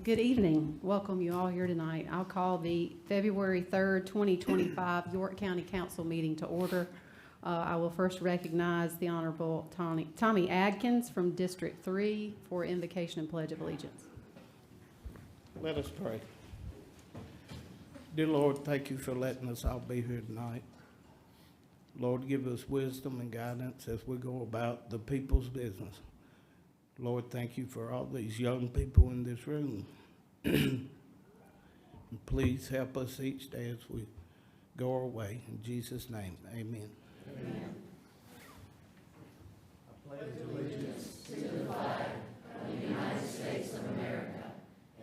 Good evening. Welcome you all here tonight. I'll call the February 3rd, 2025 York County Council meeting to order. I will first recognize the Honorable Tommy Adkins from District 3 for invocation and pledge of allegiance. Let us pray. Dear Lord, thank you for letting us all be here tonight. Lord, give us wisdom and guidance as we go about the people's business. Lord, thank you for all these young people in this room. And please help us each day as we go our way. In Jesus' name, amen. Amen. I pledge allegiance to the flag of the United States of America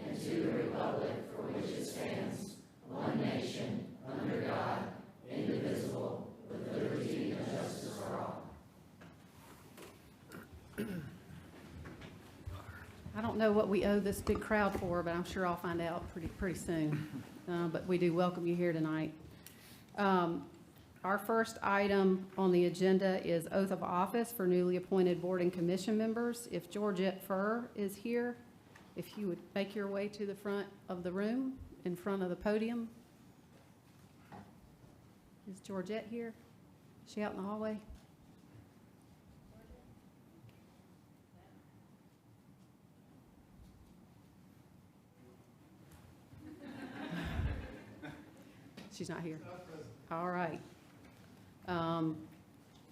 and to the republic for which it stands, one nation, under God, indivisible, with liberty and justice for all. I don't know what we owe this big crowd for, but I'm sure I'll find out pretty soon. But we do welcome you here tonight. Our first item on the agenda is oath of office for newly appointed board and commission members. If Georgette Furr is here, if you would make your way to the front of the room, in front of the podium. Is Georgette here? Is she out in the hallway? She's not here. All right.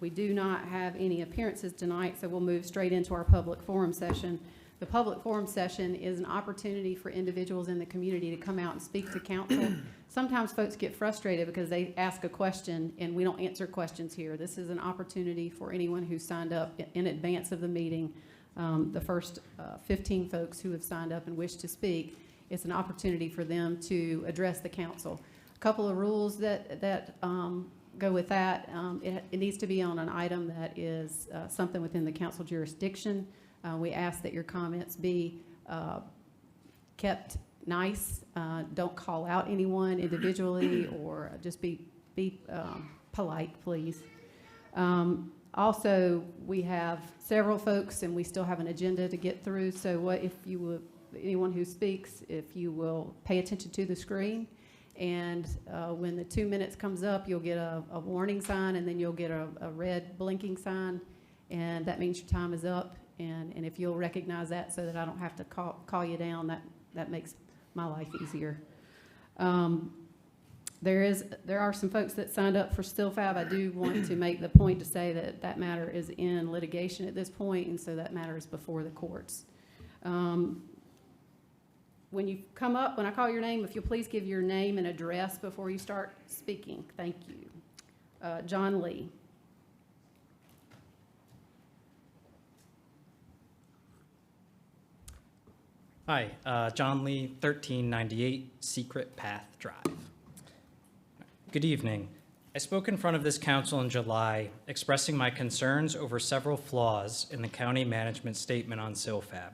We do not have any appearances tonight, so we'll move straight into our public forum session. The public forum session is an opportunity for individuals in the community to come out and speak to council. Sometimes folks get frustrated because they ask a question and we don't answer questions here. This is an opportunity for anyone who signed up in advance of the meeting. The first 15 folks who have signed up and wish to speak, it's an opportunity for them to address the council. Couple of rules that go with that. It needs to be on an item that is something within the council jurisdiction. We ask that your comments be kept nice. Don't call out anyone individually or just be polite, please. Also, we have several folks and we still have an agenda to get through. So what if you will, anyone who speaks, if you will pay attention to the screen. And when the 2 minutes comes up, you'll get a warning sign, and then you'll get a red blinking sign, and that means your time is up. And if you'll recognize that so that I don't have to call you down, that makes my life easier. There are some folks that signed up for StillFab. I do want to make the point to say that matter is in litigation at this point, and so that matter is before the courts. When you come up, when I call your name, if you'll please give your name and address before you start speaking. Thank you. John Lee. Hi, John Lee, 1398 Secret Path Drive. Good evening. I spoke in front of this council in July, expressing my concerns over several flaws in the county management statement on StillFab.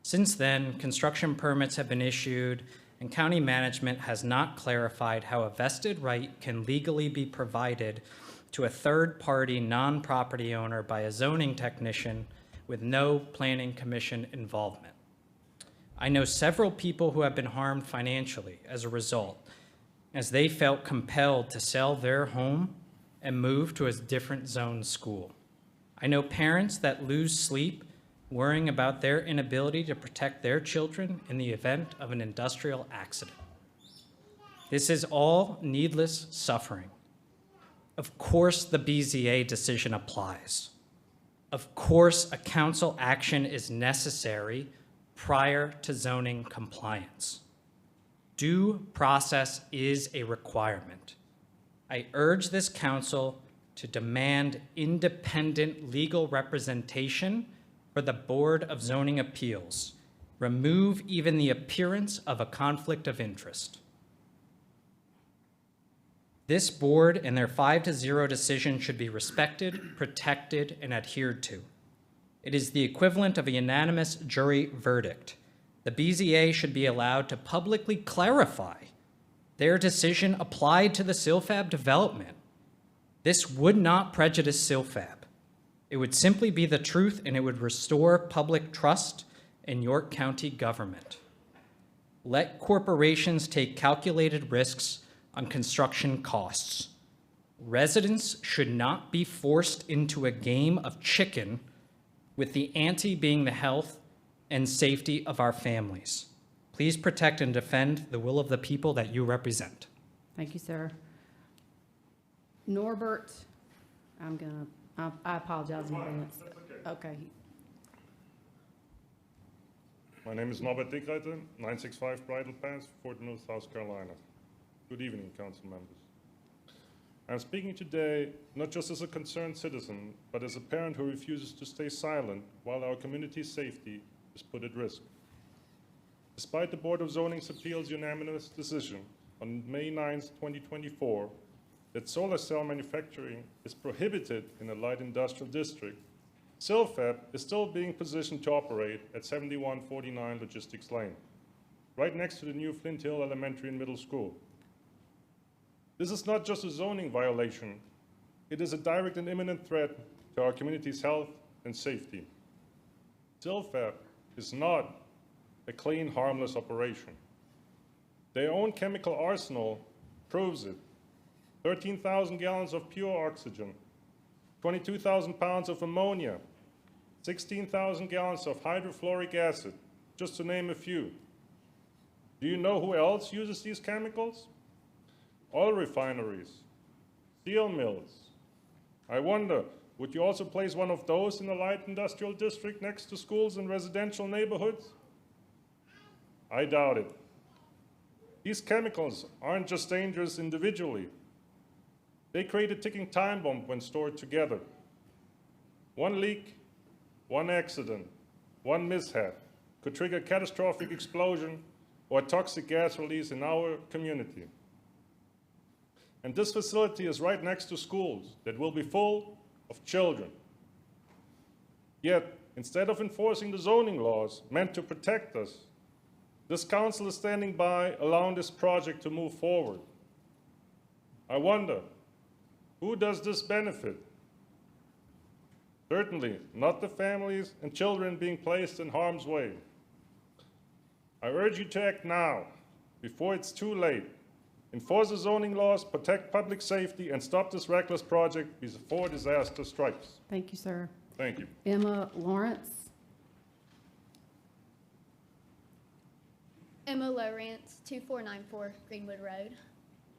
Since then, construction permits have been issued, and county management has not clarified how a vested right can legally be provided to a third-party non-property owner by a zoning technician with no planning commission involvement. I know several people who have been harmed financially as a result, as they felt compelled to sell their home and move to a different zone school. I know parents that lose sleep worrying about their inability to protect their children in the event of an industrial accident. This is all needless suffering. Of course, the BZA decision applies. Of course, a council action is necessary prior to zoning compliance. Due process is a requirement. I urge this council to demand independent legal representation for the Board of Zoning Appeals. Remove even the appearance of a conflict of interest. This board and their 5-0 decision should be respected, protected, and adhered to. It is the equivalent of a unanimous jury verdict. The BZA should be allowed to publicly clarify their decision applied to the StillFab development. This would not prejudice StillFab. It would simply be the truth, and it would restore public trust in York County government. Let corporations take calculated risks on construction costs. Residents should not be forced into a game of chicken, with the ante being the health and safety of our families. Please protect and defend the will of the people that you represent. Thank you, sir. Norbert, I apologize in advance. Okay. My name is Norbert Dickreiter, 965 Bridle Path, Fort Mill, South Carolina. Good evening, council members. I'm speaking today not just as a concerned citizen, but as a parent who refuses to stay silent while our community's safety is put at risk. Despite the Board of Zoning's appeals unanimous decision on May 9, 2024, that solar cell manufacturing is prohibited in a light industrial district, Silfab is still being positioned to operate at 7149 Logistics Lane, right next to the new Flint Hill Elementary and Middle School. This is not just a zoning violation, it is a direct and imminent threat to our community's health and safety. Silfab is not a clean, harmless operation. Their own chemical arsenal proves it. 13,000 gallons of pure oxygen, 22,000 pounds of ammonia, 16,000 gallons of hydrofluoric acid, just to name a few. Do you know who else uses these chemicals? Oil refineries, steel mills. I wonder, would you also place one of those in a light industrial district next to schools and residential neighborhoods? I doubt it. These chemicals aren't just dangerous individually. They create a ticking time bomb when stored together. One leak, one accident, one mishap could trigger a catastrophic explosion or a toxic gas release in our community. And this facility is right next to schools that will be full of children. Yet, instead of enforcing the zoning laws meant to protect us, this council is standing by, allowing this project to move forward. I wonder, who does this benefit? Certainly not the families and children being placed in harm's way. I urge you to act now, before it's too late. Enforce the zoning laws, protect public safety, and stop this reckless project before disaster strikes. Thank you, sir. Thank you. Emma Lawrence. Emma Lawrence, 2494 Greenwood Road.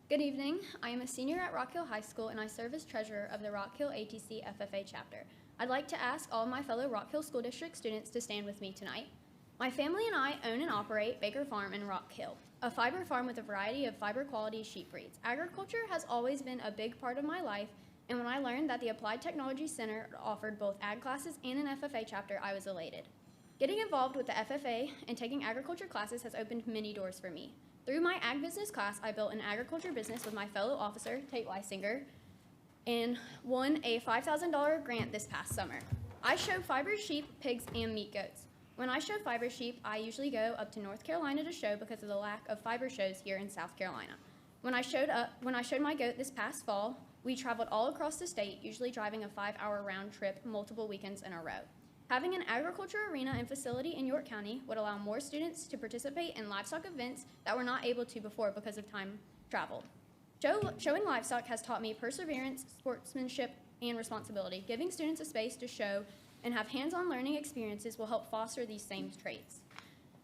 Good evening. I am a senior at Rock Hill High School, and I serve as treasurer of the Rock Hill ATC FFA chapter. I'd like to ask all of my fellow Rock Hill School District students to stand with me tonight. My family and I own and operate Baker Farm in Rock Hill, a fiber farm with a variety of fiber quality sheep breeds. Agriculture has always been a big part of my life, and when I learned that the Applied Technology Center offered both ag classes and an FFA chapter, I was elated. Getting involved with the FFA and taking agriculture classes has opened many doors for me. Through my ag business class, I built an agriculture business with my fellow officer, Tate Weisinger, and won a $5,000 grant this past summer. I show fiber sheep, pigs, and meat goats. When I show fiber sheep, I usually go up to North Carolina to show because of the lack of fiber shows here in South Carolina. When I showed my goat this past fall, we traveled all across the state, usually driving a 5-hour round trip multiple weekends in a row. Having an agriculture arena and facility in York County would allow more students to participate in livestock events that were not able to before because of time traveled. Showing livestock has taught me perseverance, sportsmanship, and responsibility. Giving students a space to show and have hands-on learning experiences will help foster these same traits.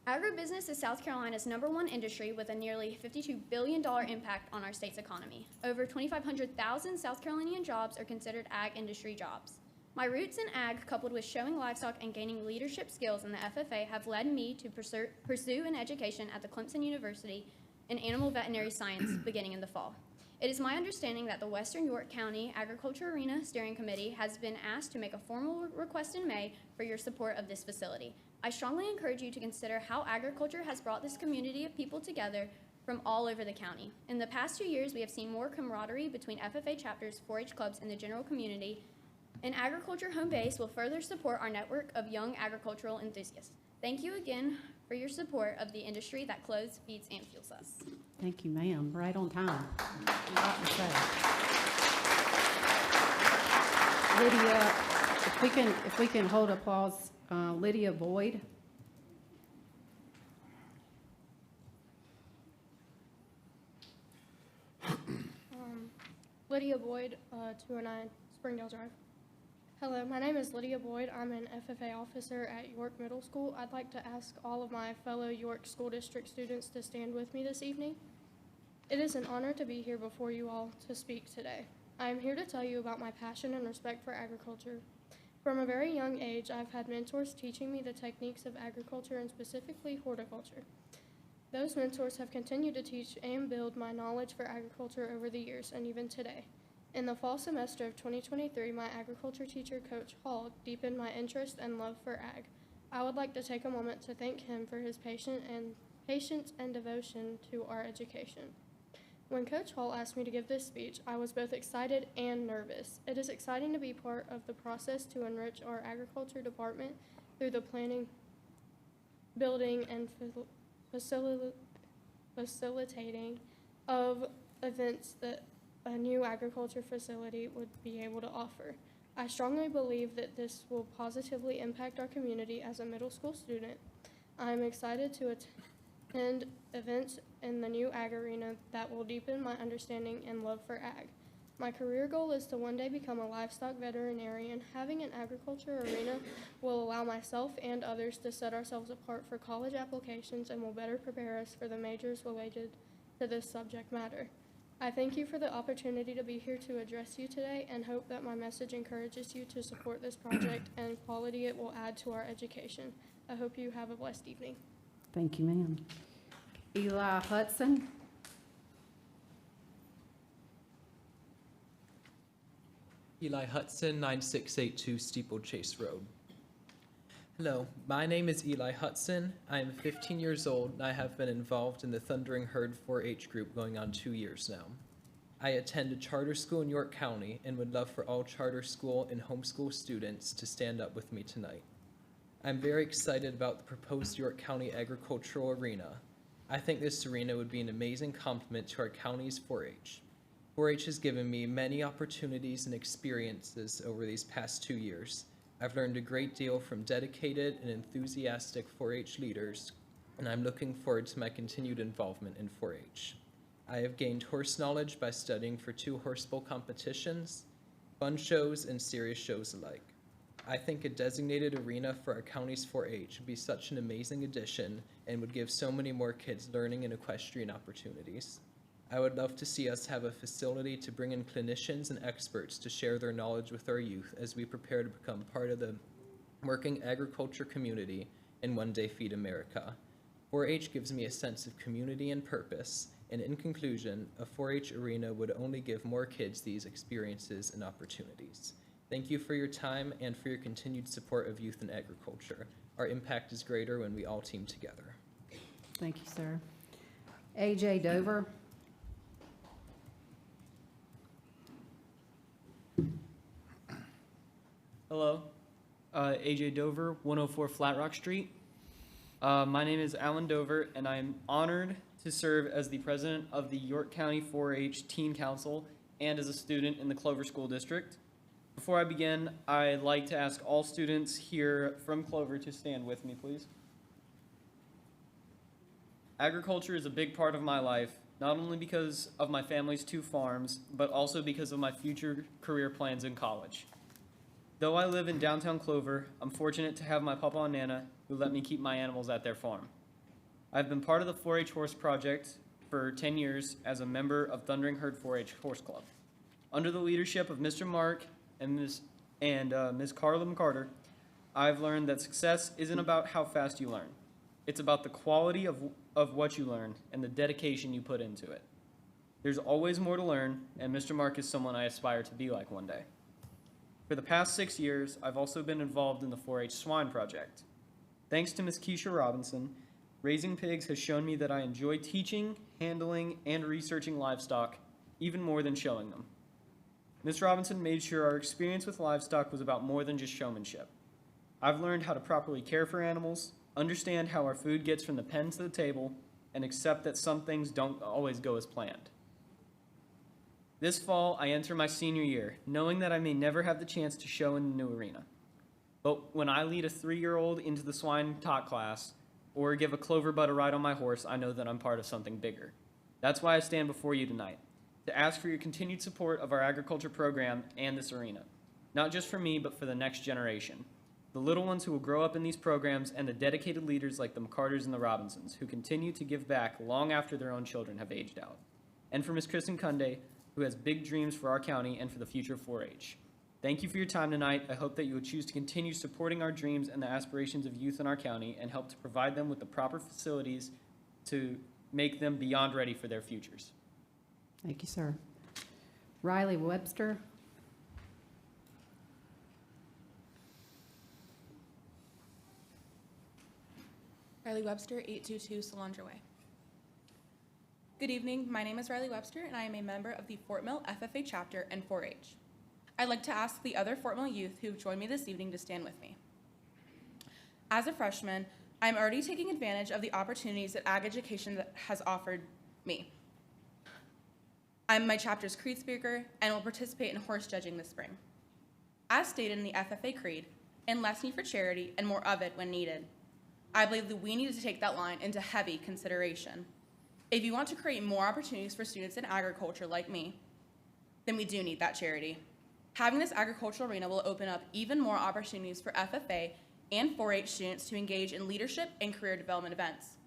Agribusiness is South Carolina's #1 industry with a nearly $52 billion impact on our state's economy. Over 2,500,000 South Carolinian jobs are considered ag industry jobs. My roots in ag, coupled with showing livestock and gaining leadership skills in the FFA, have led me to pursue an education at the Clemson University in animal veterinary science beginning in the fall. It is my understanding that the Western York County Agriculture Arena Steering Committee has been asked to make a formal request in May for your support of this facility. I strongly encourage you to consider how agriculture has brought this community of people together from all over the county. In the past 2 years, we have seen more camaraderie between FFA chapters, 4-H clubs, and the general community, and Agriculture Home Base will further support our network of young agricultural enthusiasts. Thank you again for your support of the industry that clothes, feeds, and fuels us. Thank you, ma'am. Right on time. A lot to say. Lydia, if we can hold applause, Lydia Boyd. Lydia Boyd, 209 Springdale Drive. Hello, my name is Lydia Boyd. I'm an FFA officer at York Middle School. I'd like to ask all of my fellow York School District students to stand with me this evening. It is an honor to be here before you all to speak today. I am here to tell you about my passion and respect for agriculture. From a very young age, I've had mentors teaching me the techniques of agriculture and specifically horticulture. Those mentors have continued to teach and build my knowledge for agriculture over the years and even today. In the fall semester of 2023, my agriculture teacher, Coach Hall, deepened my interest and love for ag. I would like to take a moment to thank him for his patience and devotion to our education. When Coach Hall asked me to give this speech, I was both excited and nervous. It is exciting to be part of the process to enrich our agriculture department through the planning, building, and facilitating of events that a new agriculture facility would be able to offer. I strongly believe that this will positively impact our community as a middle school student. I am excited to attend events in the new ag arena that will deepen my understanding and love for ag. My career goal is to one day become a livestock veterinarian. Having an agriculture arena will allow myself and others to set ourselves apart for college applications and will better prepare us for the majors related to this subject matter. I thank you for the opportunity to be here to address you today and hope that my message encourages you to support this project and quality it will add to our education. I hope you have a blessed evening. Thank you, ma'am. Eli Hudson. Eli Hudson, 9682 Steeplechase Road. Hello, my name is Eli Hudson. I am 15 years old and I have been involved in the Thundering Herd 4-H group going on 2 years now. I attend a charter school in York County and would love for all charter school and homeschool students to stand up with me tonight. I'm very excited about the proposed York County Agricultural Arena. I think this arena would be an amazing complement to our county's 4-H. 4-H has given me many opportunities and experiences over these past 2 years. I've learned a great deal from dedicated and enthusiastic 4-H leaders, and I'm looking forward to my continued involvement in 4-H. I have gained horse knowledge by studying for 2 horse bowl competitions, fun shows, and serious shows alike. I think a designated arena for our county's 4-H would be such an amazing addition and would give so many more kids learning and equestrian opportunities. I would love to see us have a facility to bring in clinicians and experts to share their knowledge with our youth as we prepare to become part of the working agriculture community and one day feed America. 4-H gives me a sense of community and purpose, and in conclusion, a 4-H arena would only give more kids these experiences and opportunities. Thank you for your time and for your continued support of youth in agriculture. Our impact is greater when we all team together. Thank you, sir. AJ Dover. Hello, AJ Dover, 104 Flat Rock Street. My name is Alan Dover, and I am honored to serve as the president of the York County 4-H Teen Council and as a student in the Clover School District. Before I begin, I'd like to ask all students here from Clover to stand with me, please. Agriculture is a big part of my life, not only because of my family's 2 farms, but also because of my future career plans in college. Though I live in downtown Clover, I'm fortunate to have my papa and nana who let me keep my animals at their farm. I've been part of the 4-H Horse Project for 10 years as a member of Thundering Herd 4-H Horse Club. Under the leadership of Mr. Mark and Ms. Carla McCarter, I've learned that success isn't about how fast you learn. It's about the quality of what you learn and the dedication you put into it. There's always more to learn, and Mr. Mark is someone I aspire to be like one day. For the past 6 years, I've also been involved in the 4-H Swine Project. Thanks to Ms. Keisha Robinson, raising pigs has shown me that I enjoy teaching, handling, and researching livestock even more than showing them. Ms. Robinson made sure our experience with livestock was about more than just showmanship. I've learned how to properly care for animals, understand how our food gets from the pen to the table, and accept that some things don't always go as planned. This fall, I enter my senior year, knowing that I may never have the chance to show in the new arena. But when I lead a 3-year-old into the swine talk class, or give a clover butt a ride on my horse, I know that I'm part of something bigger. That's why I stand before you tonight. to ask for your continued support of our agriculture program and this arena. Not just for me, but for the next generation. The little ones who will grow up in these programs and the dedicated leaders like the McCarters and the Robinsons who continue to give back long after their own children have aged out. And for Ms. Kristen Kunde, who has big dreams for our county and for the future of 4-H. Thank you for your time tonight. I hope that you will choose to continue supporting our dreams and the aspirations of youth in our county and help to provide them with the proper facilities to make them beyond ready for their futures. Thank you, sir. Riley Webster. Riley Webster, 822 Solandra Way. Good evening, my name is Riley Webster and I am a member of the Fort Mill FFA chapter and 4-H. I'd like to ask the other Fort Mill youth who have joined me this evening to stand with me. As a freshman, I am already taking advantage of the opportunities that ag education has offered me. I'm my chapter's creed speaker and will participate in horse judging this spring. As stated in the FFA creed, and less need for charity and more of it when needed. I believe that we need to take that line into heavy consideration. If you want to create more opportunities for students in agriculture like me, then we do need that charity. Having this agricultural arena will open up even more opportunities for FFA and 4-H students to engage in leadership and career development events.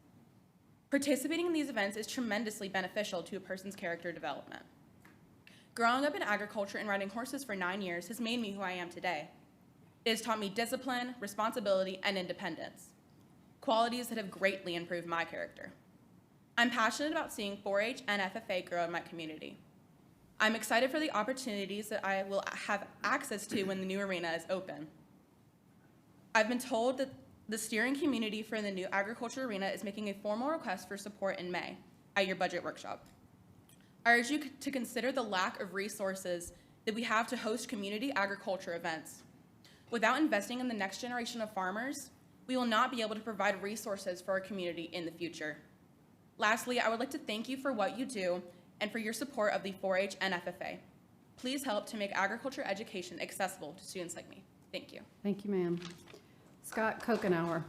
Participating in these events is tremendously beneficial to a person's character development. Growing up in agriculture and riding horses for 9 years has made me who I am today. It has taught me discipline, responsibility, and independence, qualities that have greatly improved my character. I'm passionate about seeing 4-H and FFA grow in my community. I'm excited for the opportunities that I will have access to when the new arena is open. I've been told that the steering community for the new agriculture arena is making a formal request for support in May at your budget workshop. I urge you to consider the lack of resources that we have to host community agriculture events. Without investing in the next generation of farmers, we will not be able to provide resources for our community in the future. Lastly, I would like to thank you for what you do and for your support of the 4-H and FFA. Please help to make agriculture education accessible to students like me. Thank you. Thank you, ma'am. Scott Kokenauer.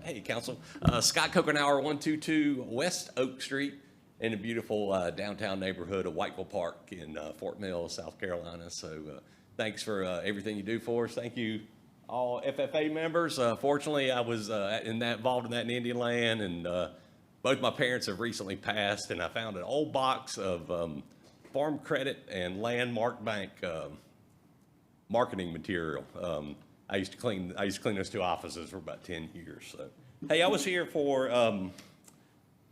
Hey, Council. Scott Kokenauer, 122 West Oak Street in the beautiful downtown neighborhood of Whiteville Park in Fort Mill, South Carolina. So thanks for everything you do for us. Thank you, all FFA members. Fortunately, I was involved in that in Indian Land, and both my parents have recently passed, and I found an old box of Farm Credit and Landmark Bank marketing material. I used to clean those two offices for about 10 years. So, hey, I was here for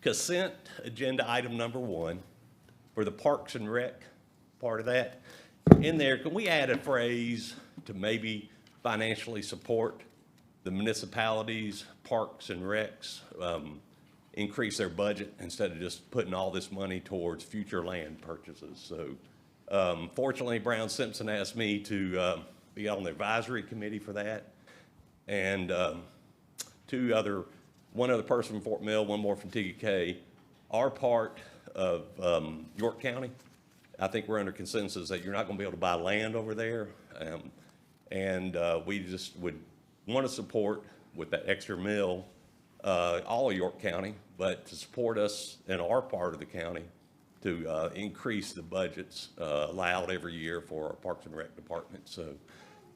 consent agenda item number 1 for the Parks and Rec part of that. In there, can we add a phrase to maybe financially support the municipalities, parks and recs, increase their budget instead of just putting all this money towards future land purchases? So fortunately, Brown Simpson asked me to be on the advisory committee for that. And one other person from Fort Mill, one more from TK. Our part of York County, I think we're under consensus that you're not going to be able to buy land over there. And we just would want to support with that extra mill all of York County, but to support us in our part of the county to increase the budgets allowed every year for our Parks and Rec department. So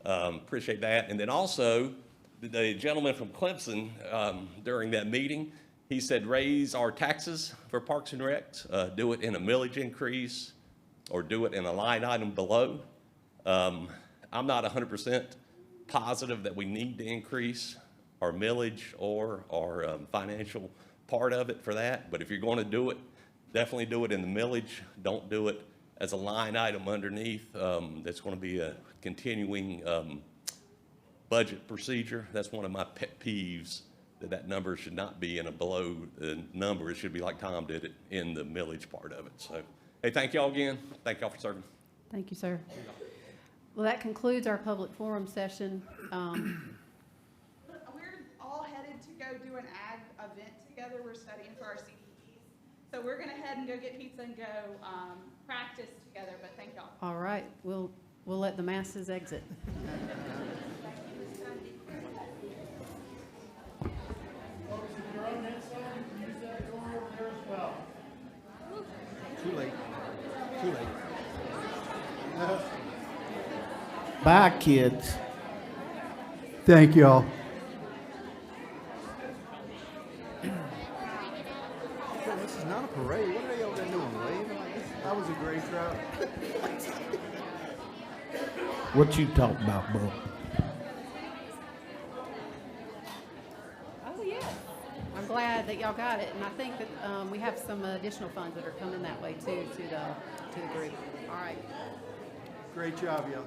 appreciate that. And then also, the gentleman from Clemson, during that meeting, he said raise our taxes for Parks and Recs, do it in a millage increase, or do it in a line item below. I'm not 100% positive that we need to increase our millage or our financial part of it for that, but if you're going to do it, definitely do it in the millage. Don't do it as a line item underneath. That's going to be a continuing budget procedure. That's one of my pet peeves, that number should not be in a below number. It should be like Tom did it in the millage part of it. So, hey, thank y'all again. Thank y'all for serving. Thank you, sir. Well, that concludes our public forum session. We're all headed to go do an ag event together. We're studying for our CDEs. So we're gonna head and go get pizza and go practice together, but thank y'all. All right, we'll let the masses exit. Too late. Too late. Bye, kids. Thank y'all. This is not a parade. What are they over there doing? Waving like this? That was a great crowd. What you talking about, Bo? Oh, yes. I'm glad that y'all got it, and I think that we have some additional funds that are coming that way too to the group. All right. Great job, y'all.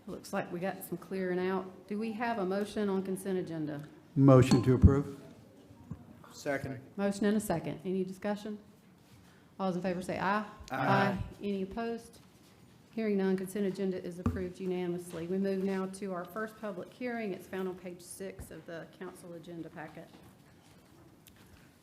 Looks like we got some clearing out. Do we have a motion on consent agenda? Motion to approve. Second. Motion and a second. Any discussion? All those in favor say aye. Aye. Any opposed? Hearing none, consent agenda is approved unanimously. We move now to our first public hearing. It's found on page 6 of the council agenda packet.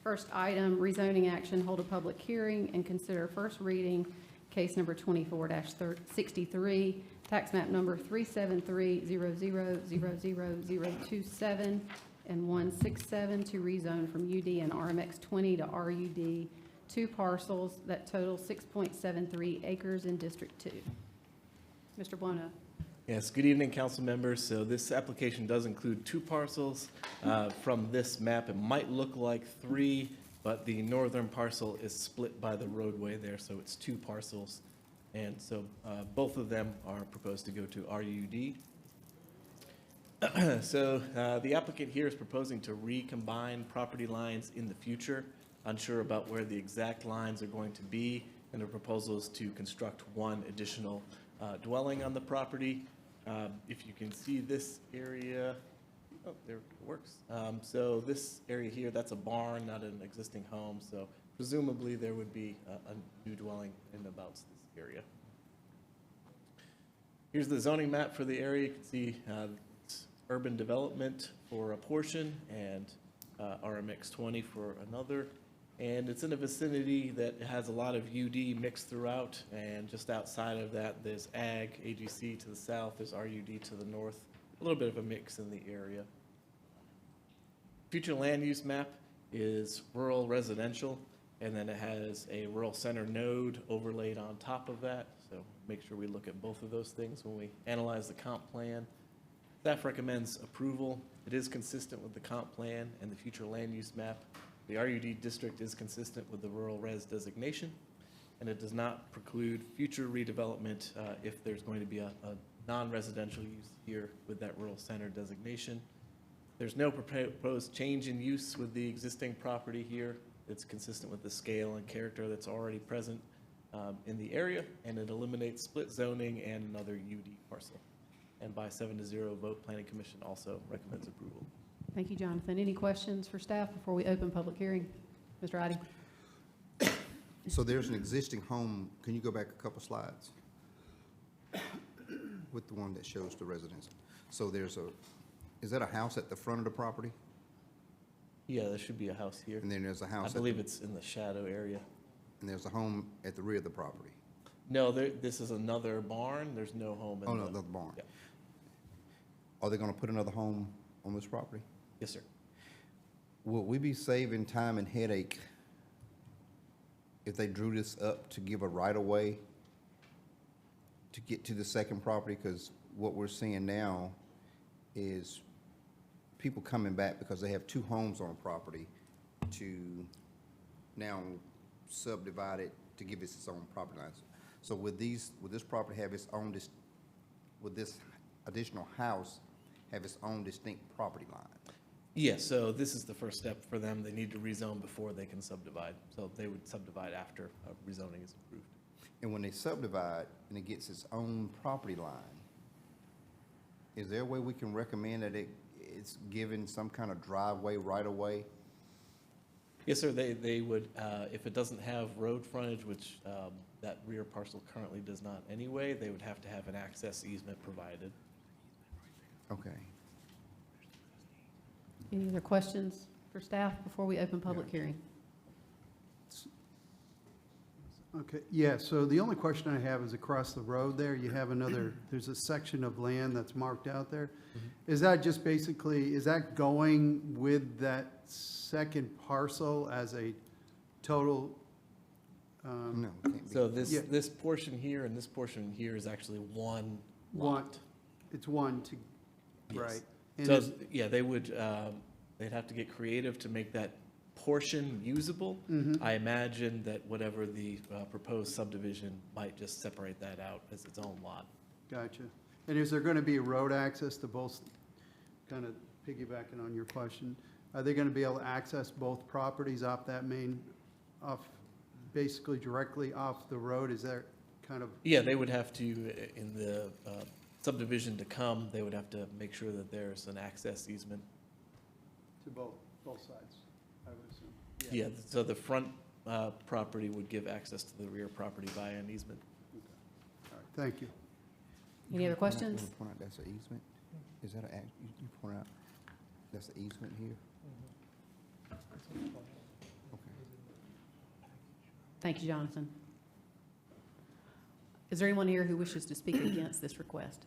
First item, rezoning action, hold a public hearing and consider first reading, case number 24-63, tax map number 373000027 and 167 to rezone from UD and RMX 20 to RUD, 2 parcels that total 6.73 acres in District 2. Mr. Buono. Yes, good evening, council members. So this application does include 2 parcels. From this map, it might look like 3, but the northern parcel is split by the roadway there, so it's 2 parcels. And so both of them are proposed to go to RUD. So the applicant here is proposing to recombine property lines in the future, unsure about where the exact lines are going to be, and the proposal is to construct 1 additional dwelling on the property. If you can see this area, oh, there it works. So this area here, that's a barn, not an existing home, so presumably there would be a new dwelling in about this area. Here's the zoning map for the area. You can see it's urban development for a portion and RMX 20 for another. And it's in a vicinity that has a lot of UD mixed throughout, and just outside of that, there's Ag, AGC to the south, there's RUD to the north, a little bit of a mix in the area. Future land use map is rural residential, and then it has a rural center node overlaid on top of that, so make sure we look at both of those things when we analyze the comp plan. Staff recommends approval. It is consistent with the comp plan and the future land use map. The RUD district is consistent with the rural res designation, and it does not preclude future redevelopment if there's going to be a non-residential use here with that rural center designation. There's no proposed change in use with the existing property here. It's consistent with the scale and character that's already present in the area, and it eliminates split zoning and another UD parcel. And by 7-0 vote, Planning Commission also recommends approval. Thank you, Jonathan. Any questions for staff before we open public hearing? Mr. Ide. So there's an existing home, can you go back a couple slides? With the one that shows the residence. So there's is that a house at the front of the property? Yeah, there should be a house here. And then there's a house. I believe it's in the shadow area. And there's a home at the rear of the property? No, this is another barn. There's no home in Oh, the. no, another barn. Yeah. Are they gonna put another home on this property? Yes, sir. Will we be saving time and headache if they drew this up to give a right-of-way to get to the second property? Because what we're seeing now is people coming back because they have 2 homes on a property to now subdivide it to give it its own property lines. So would this property have its own, would this additional house have its own distinct property line? Yeah, so this is the first step for them. They need to rezone before they can subdivide. So they would subdivide after rezoning is approved. And when they subdivide and it gets its own property line, is there a way we can recommend that it's given some kind of driveway right away? Yes, sir, they would, if it doesn't have road frontage, which that rear parcel currently does not anyway, they would have to have an access easement provided. Okay. Any other questions for staff before we open public hearing? Okay, yeah, so the only question I have is across the road there, you have another, there's a section of land that's marked out there. Is that just basically, is that going with that second parcel as a total? No, it can't be. So this, Yeah. this portion here and this portion here is actually one lot. It's one to, Yes. right? And So, is- yeah, they would, they'd have to get creative to make that portion usable. Mhm. I imagine that whatever the proposed subdivision might just separate that out as its own lot. Gotcha. And is there going to be road access to both, kind of piggybacking on your question, are they going to be able to access both properties off that main, off, basically directly off the road? Is that kind of? Yeah, they would have to, in the subdivision to come, they would have to make sure that there's an access easement. To both sides, I would assume. Yeah, so the front property would give access to the rear property via an easement. All right, thank you. Any other You wanna questions? point out that's an easement? Is that you point out, that's the easement here? Okay. Thank you, Jonathan. Is there anyone here who wishes to speak against this request?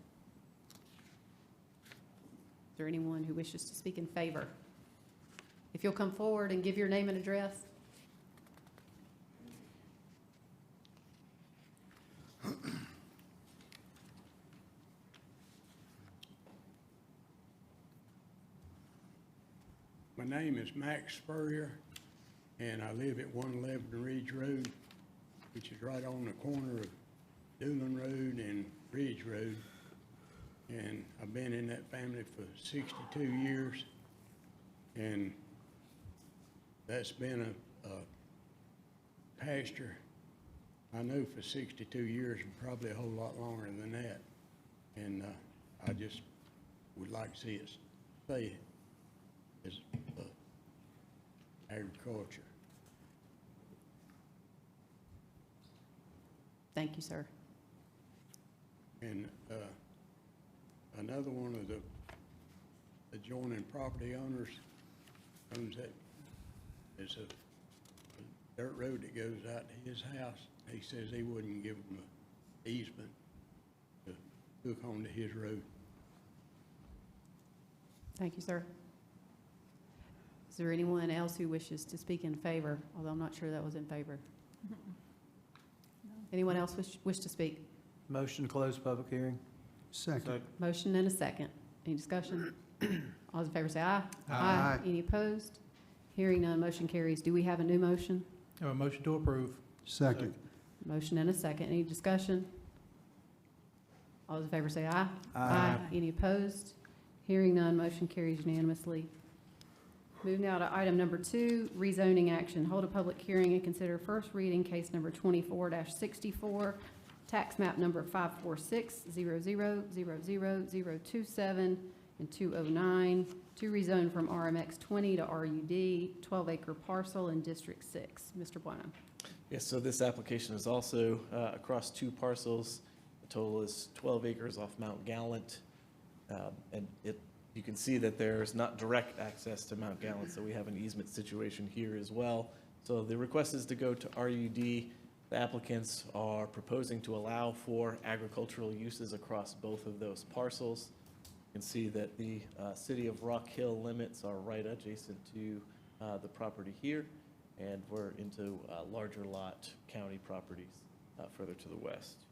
Is there anyone who wishes to speak in favor? If you'll come forward and give your name and address. My name is Max Spurrier, and I live at 111 Ridge Road, which is right on the corner of Doolin Road and Ridge Road. And I've been in that family for 62 years, and that's been a pasture, I know, for 62 years, and probably a whole lot longer than that. And I just would like to see it stay as agriculture. Thank you, sir. And another one of the adjoining property owners owns that, it's a dirt road that goes out to his house. He says he wouldn't give them an easement to hook onto his road. Thank you, sir. Is there anyone else who wishes to speak in favor? Although I'm not sure that was in favor. Anyone else wish to speak? Motion to close public hearing. Second. Motion and a second. Any discussion? All those in favor say aye. Aye. Any opposed? Hearing none, motion carries. Do we have a new motion? Have a motion to approve. Second. Motion and a second. Any discussion? All those in favor say aye. Aye. Any opposed? Hearing none, motion carries unanimously. Move now to item number 2, rezoning action. Hold a public hearing and consider first reading case number 24-64, tax map number 546-00000027 and 209, to rezone from RMX 20 to RUD, 12-acre parcel in District 6. Mr. Bueno. Yes, so this application is also across two parcels. The total is 12 acres off Mount Gallant. And you can see that there's not direct access to Mount Gallant, so we have an easement situation here as well. So the request is to go to RUD. The applicants are proposing to allow for agricultural uses across both of those parcels. You can see that the city of Rock Hill limits are right adjacent to the property here, and we're into larger lot county properties further to the west.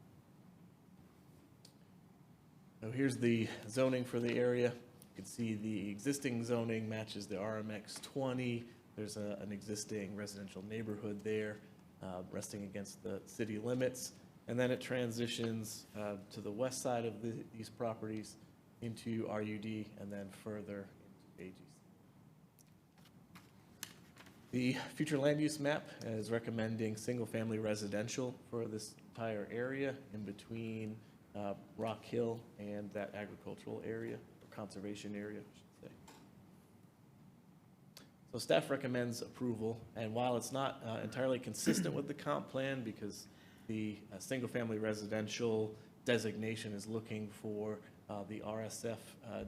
So here's the zoning for the area. You can see the existing zoning matches the RMX 20. There's an existing residential neighborhood there resting against the city limits. And then it transitions to the west side of these properties into RUD and then further into AGC. The future land use map is recommending single-family residential for this entire area in between Rock Hill and that agricultural area, or conservation area, I should say. So staff recommends approval, and while it's not entirely consistent with the comp plan, because the single-family residential designation is looking for the RSF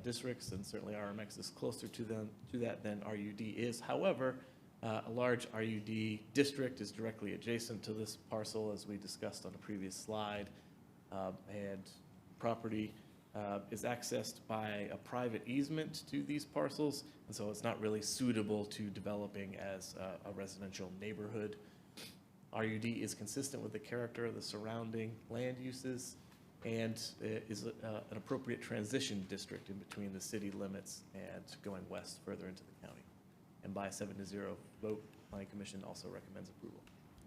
districts, and certainly RMX is closer to that than RUD is. However, a large RUD district is directly adjacent to this parcel, as we discussed on a previous slide, and property is accessed by a private easement to these parcels, and so it's not really suitable to developing as a residential neighborhood. RUD is consistent with the character of the surrounding land uses and is an appropriate transition district in between the city limits and going west further into the county. And by a 7-0 vote, Planning Commission also recommends approval.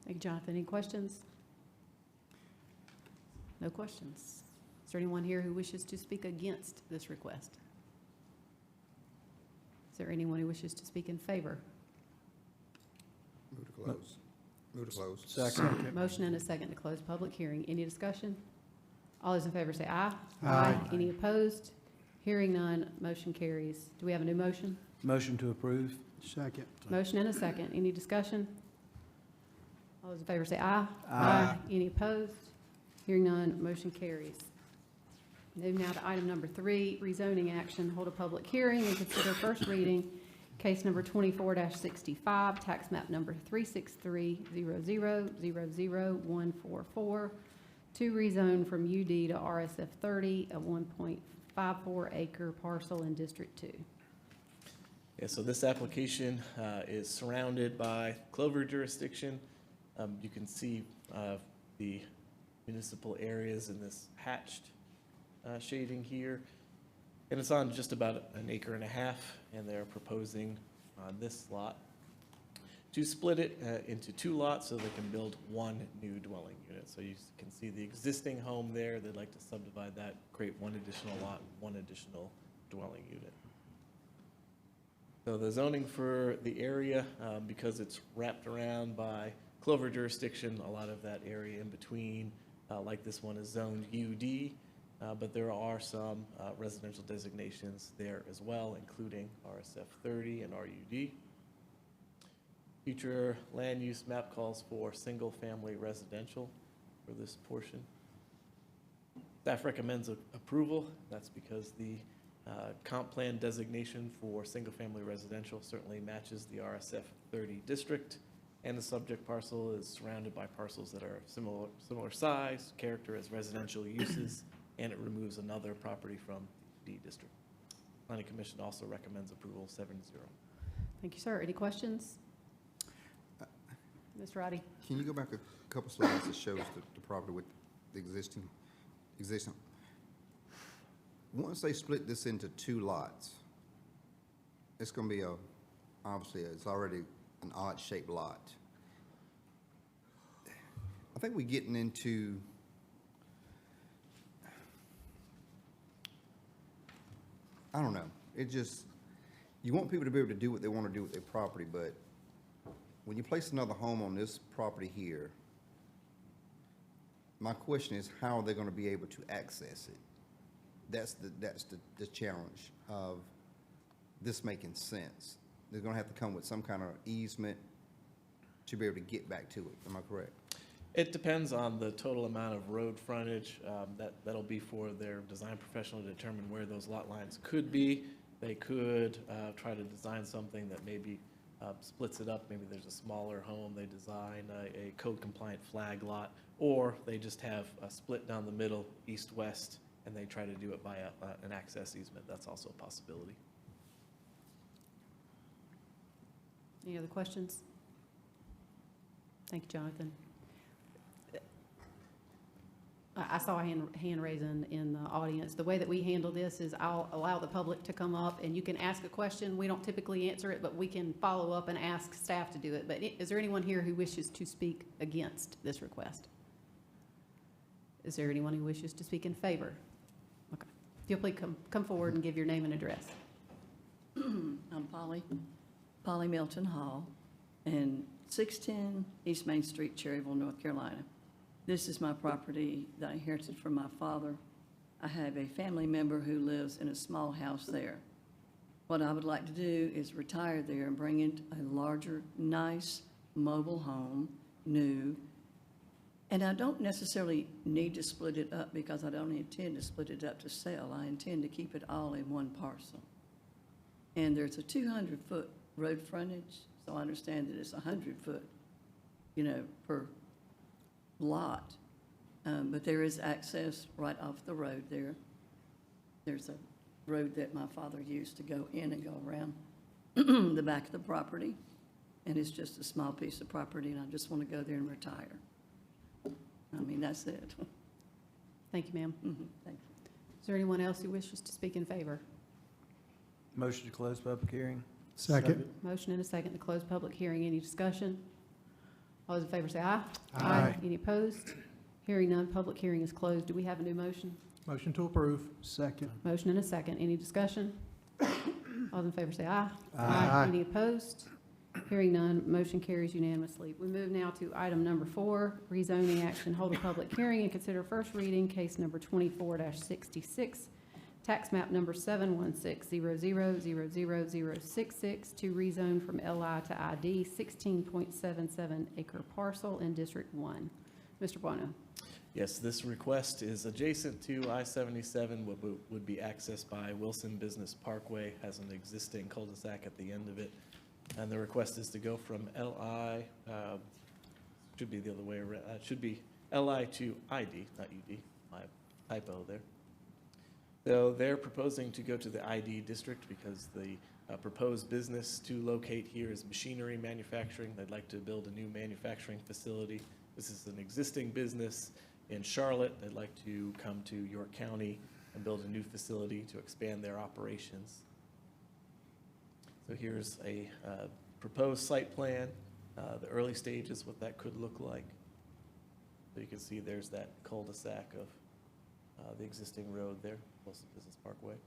Thank you, Jonathan. Any questions? No questions. Is there anyone here who wishes to speak against this request? Is there anyone who wishes to speak in favor? Move to close. Move to close. Second. Motion and a second to close public hearing. Any discussion? All those in favor say aye. Aye. Any opposed? Hearing none, motion carries. Do we have a new motion? Motion to approve. Second. Motion and a second. Any discussion? All those in favor say aye. Aye. Any opposed? Hearing none, motion carries. Moving now to item number 3, rezoning action. Hold a public hearing and consider first reading case number 24-65, tax map number 36300000144, to rezone from UD to RSF 30, a 1.54 acre parcel in District 2. Yeah, so this application is surrounded by Clover jurisdiction. You can see the municipal areas in this hatched shading here. And it's on just about an acre and a half, and they're proposing on this lot to split it into 2 lots so they can build 1 new dwelling unit. So you can see the existing home there. They'd like to subdivide that, create 1 additional lot, 1 additional dwelling unit. So the zoning for the area, because it's wrapped around by Clover jurisdiction, a lot of that area in between, like this one, is zoned UD, but there are some residential designations there as well, including RSF 30 and RUD. Future land use map calls for single-family residential for this portion. Staff recommends approval. That's because the comp plan designation for single-family residential certainly matches the RSF 30 district, and the subject parcel is surrounded by parcels that are similar size, character as residential uses, and it removes another property from the district. Planning Commission also recommends approval 7-0. Thank you, sir. Any questions? Mr. Roddy? Can you go back a couple slides that shows the property with the existing? Once they split this into 2 lots, it's going to be obviously, it's already an odd-shaped lot. I think we're getting into, I don't know, it just, you want people to be able to do what they want to do with their property, but when you place another home on this property here, my question is, how are they going to be able to access it? That's the challenge of this making sense. They're going to have to come with some kind of easement to be able to get back to it. Am I correct? It depends on the total amount of road frontage. That'll be for their design professional to determine where those lot lines could be. They could try to design something that maybe splits it up. Maybe there's a smaller home. They design a code-compliant flag lot, or they just have a split down the middle, east-west, and they try to do it by an access easement. That's also a possibility. Any other questions? Thank you, Jonathan. I saw a hand raising in the audience. The way that we handle this is I'll allow the public to come up and you can ask a question. We don't typically answer it, but we can follow up and ask staff to do it. But is there anyone here who wishes to speak against this request? Is there anyone who wishes to speak in favor? Okay. If you'll please come forward and give your name and address. I'm Polly Milton Hall, and 610 East Main Street, Cherryville, North Carolina. This is my property that I inherited from my father. I have a family member who lives in a small house there. What I would like to do is retire there and bring in a larger, nice mobile home, new. And I don't necessarily need to split it up because I don't intend to split it up to sell. I intend to keep it all in one parcel. And there's a 200-foot road frontage, so I understand that it's 100-foot, per lot. But there is access right off the road there. There's a road that my father used to go in and go around the back of the property. And it's just a small piece of property, and I just want to go there and retire. I mean, that's it. Thank you, ma'am. Thank you. Is there anyone else who wishes to speak in favor? Motion to close public hearing. Second. Motion and a second to close public hearing. Any discussion? All those in favor say aye. Aye. Any opposed? Hearing none, public hearing is closed. Do we have a new motion? Motion to approve. Second. Motion and a second. Any discussion? All those in favor say aye. Aye. Any opposed? Hearing none, motion carries unanimously. We move now to item number 4, rezoning action. Hold a public hearing and consider first reading, case number 24-66, tax map number 716000066 to rezone from LI to ID, 16.77 acre parcel in District 1. Mr. Buono. Yes, this request is adjacent to I-77, would be accessed by Wilson Business Parkway, has an existing cul-de-sac at the end of it. And the request is to go from LI, should be the other way around, should be LI to ID, not UD, my typo there. So they're proposing to go to the ID district because the proposed business to locate here is machinery manufacturing. They'd like to build a new manufacturing facility. This is an existing business in Charlotte. They'd like to come to York County and build a new facility to expand their operations. So here's a proposed site plan, the early stages, what that could look like. So you can see there's that cul-de-sac of the existing road there, Wilson Business Parkway.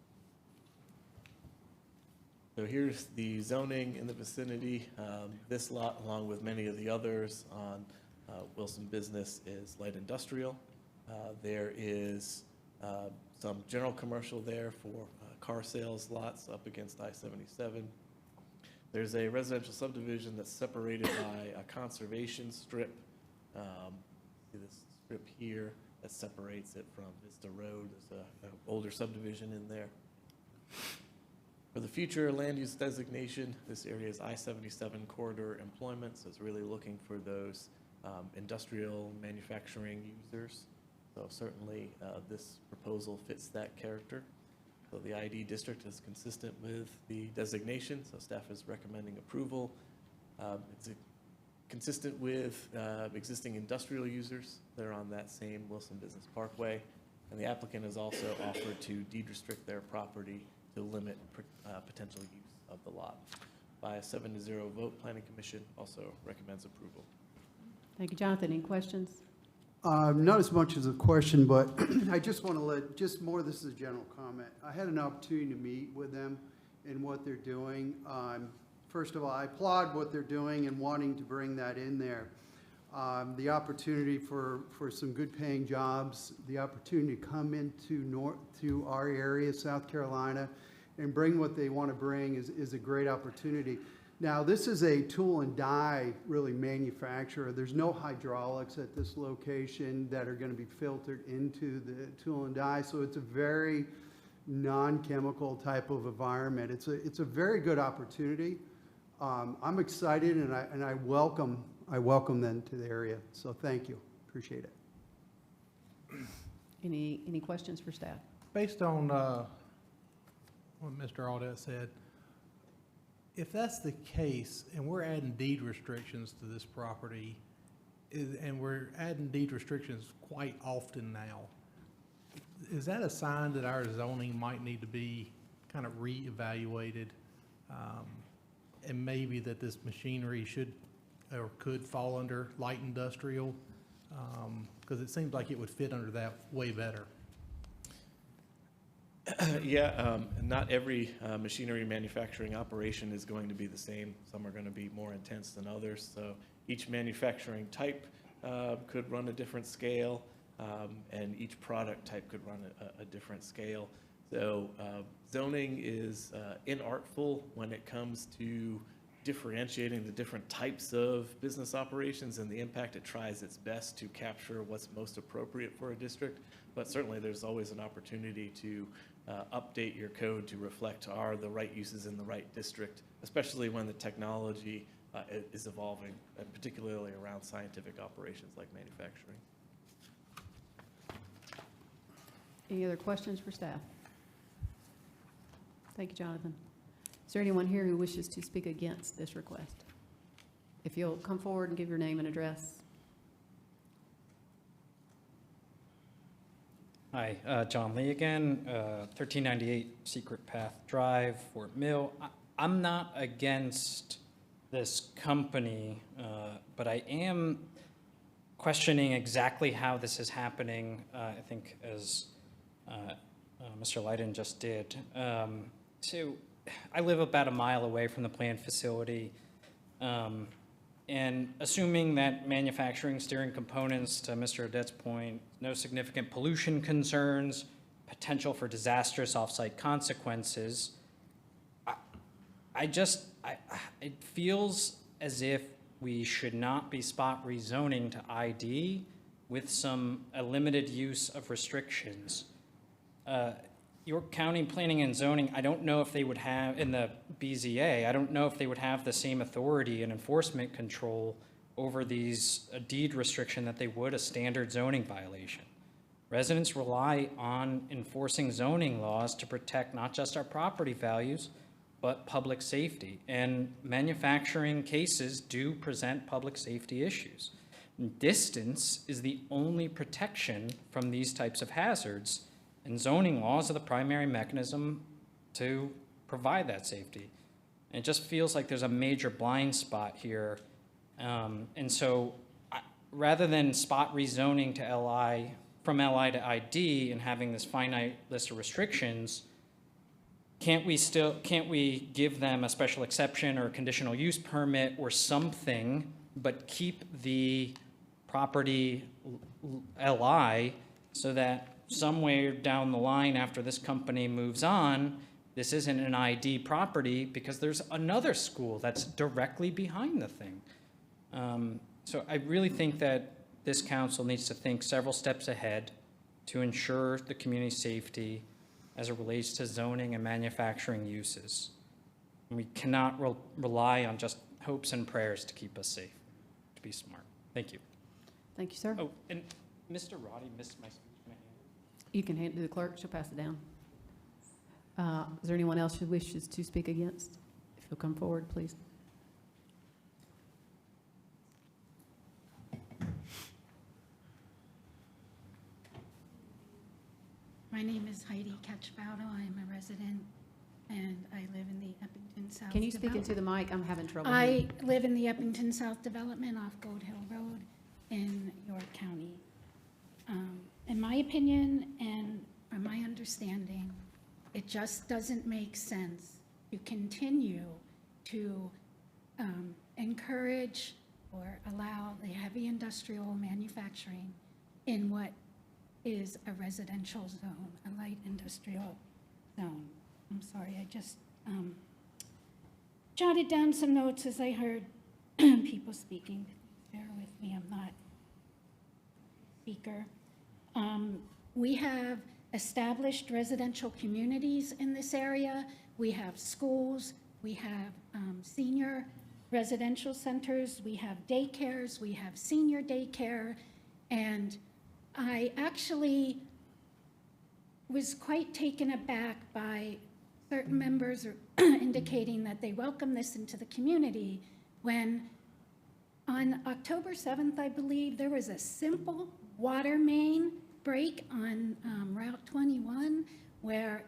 So here's the zoning in the vicinity. This lot, along with many of the others on Wilson Business, is light industrial. There is some general commercial there for car sales lots up against I-77. There's a residential subdivision that's separated by a conservation strip. See this strip here that separates it from Vista Road. There's an older subdivision in there. For the future land use designation, this area is I-77 corridor employment, so it's really looking for those industrial manufacturing users. So certainly this proposal fits that character. So the ID district is consistent with the designation, so staff is recommending approval. It's consistent with existing industrial users that are on that same Wilson Business Parkway. And the applicant has also offered to deed restrict their property to limit potential use of the lot. By a 7-0 vote, Planning Commission also recommends approval. Thank you, Jonathan. Any questions? Not as much as a question, but I just want to this is a general comment. I had an opportunity to meet with them and what they're doing. First of all, I applaud what they're doing and wanting to bring that in there. The opportunity for some good paying jobs, the opportunity to come to our area, South Carolina, and bring what they want to bring is a great opportunity. Now, this is a tool and die really manufacturer. There's no hydraulics at this location that are going to be filtered into the tool and die, so it's a very non-chemical type of environment. It's a very good opportunity. I'm excited and I welcome them to the area. So thank you. Appreciate it. Any questions for staff? Based on what Mr. Audette said, if that's the case, and we're adding deed restrictions to this property, and we're adding deed restrictions quite often now, is that a sign that our zoning might need to be kind of reevaluated? And maybe that this machinery should or could fall under light industrial? Because it seems like it would fit under that way better. Yeah, not every machinery manufacturing operation is going to be the same. Some are going to be more intense than others. So each manufacturing type could run a different scale, and each product type could run a different scale. So zoning is inartful when it comes to differentiating the different types of business operations and the impact. It tries its best to capture what's most appropriate for a district, but certainly there's always an opportunity to update your code to reflect are the right uses in the right district, especially when the technology is evolving, and particularly around scientific operations like manufacturing. Any other questions for staff? Thank you, Jonathan. Is there anyone here who wishes to speak against this request? If you'll come forward and give your name and address. Hi, John Lee again, 1398 Secret Path Drive, Fort Mill. I'm not against this company, but I am questioning exactly how this is happening, I think as Mr. Leiden just did. So I live about a mile away from the plant facility, and assuming that manufacturing steering components, to Mr. Odette's point, no significant pollution concerns, potential for disastrous off-site consequences, it feels as if we should not be spot rezoning to ID with a limited use of restrictions. York County Planning and Zoning, I don't know if they would have, in the BZA, I don't know if they would have the same authority and enforcement control over these, a deed restriction that they would a standard zoning violation. Residents rely on enforcing zoning laws to protect not just our property values, but public safety. And manufacturing cases do present public safety issues. Distance is the only protection from these types of hazards, and zoning laws are the primary mechanism to provide that safety. And it just feels like there's a major blind spot here. And so rather than spot rezoning to LI, from LI to ID and having this finite list of restrictions, can't we give them a special exception or a conditional use permit or something, but keep the property LI so that somewhere down the line after this company moves on, this isn't an ID property because there's another school that's directly behind the thing. So I really think that this council needs to think several steps ahead to ensure the community safety as it relates to zoning and manufacturing uses. And we cannot rely on just hopes and prayers to keep us safe, to be smart. Thank you. Thank you, sir. Oh, and Mr. Roddy missed my speech. You can hand it to the clerk, she'll pass it down. Is there anyone else who wishes to speak against? If you'll come forward, please. My name is Heidi Catchbaudo. I am a resident, and I live in the Eppington South. Can you speak into the mic? I'm having trouble. I live in the Eppington South Development off Gold Hill Road in York County. In my opinion, and from my understanding, it just doesn't make sense to continue to encourage or allow the heavy industrial manufacturing in what is a residential zone, a light industrial zone. I'm sorry, I just jotted down some notes as I heard people speaking. Bear with me, I'm not a speaker. We have established residential communities in this area. We have schools, we have senior residential centers, we have daycares, we have senior daycare, and I actually was quite taken aback by certain members indicating that they welcome this into the community when on October 7th, I believe, there was a simple water main break on Route 21 where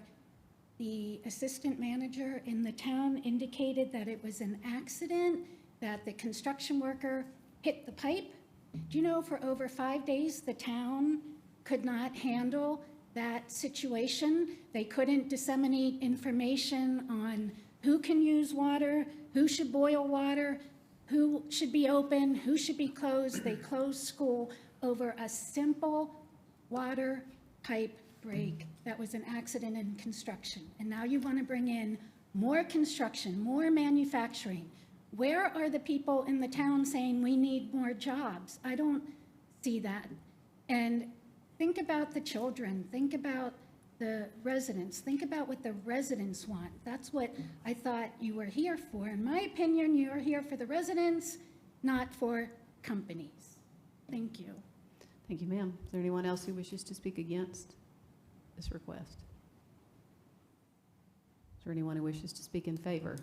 the assistant manager in the town indicated that it was an accident, that the construction worker hit the pipe. Do you know for over 5 days the town could not handle that situation. They couldn't disseminate information on who can use water, who should boil water, who should be open, who should be closed. They closed school over a simple water pipe break that was an accident in construction. And now you want to bring in more construction, more manufacturing. Where are the people in the town saying we need more jobs? I don't see that. And think about the children, think about the residents, think about what the residents want. That's what I thought you were here for. In my opinion, you're here for the residents, not for companies. Thank you. Thank you, ma'am. Is there anyone else who wishes to speak against this request? Is there anyone who wishes to speak in favor?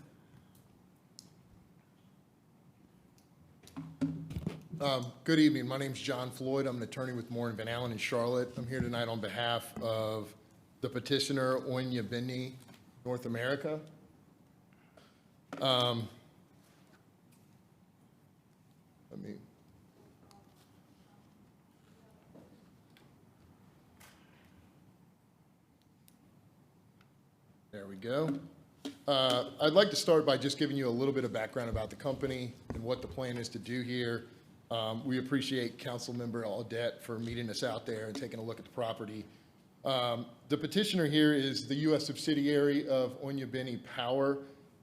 Good evening. My name's John Floyd. I'm an attorney with Moore & Van Allen in Charlotte. I'm here tonight on behalf of the petitioner, Onya Bini, North America. Let me. There we go. I'd like to start by just giving you a little bit of background about the company and what the plan is to do here. We appreciate Councilmember Audette for meeting us out there and taking a look at the property. The petitioner here is the U.S. subsidiary of Onya Bini Power.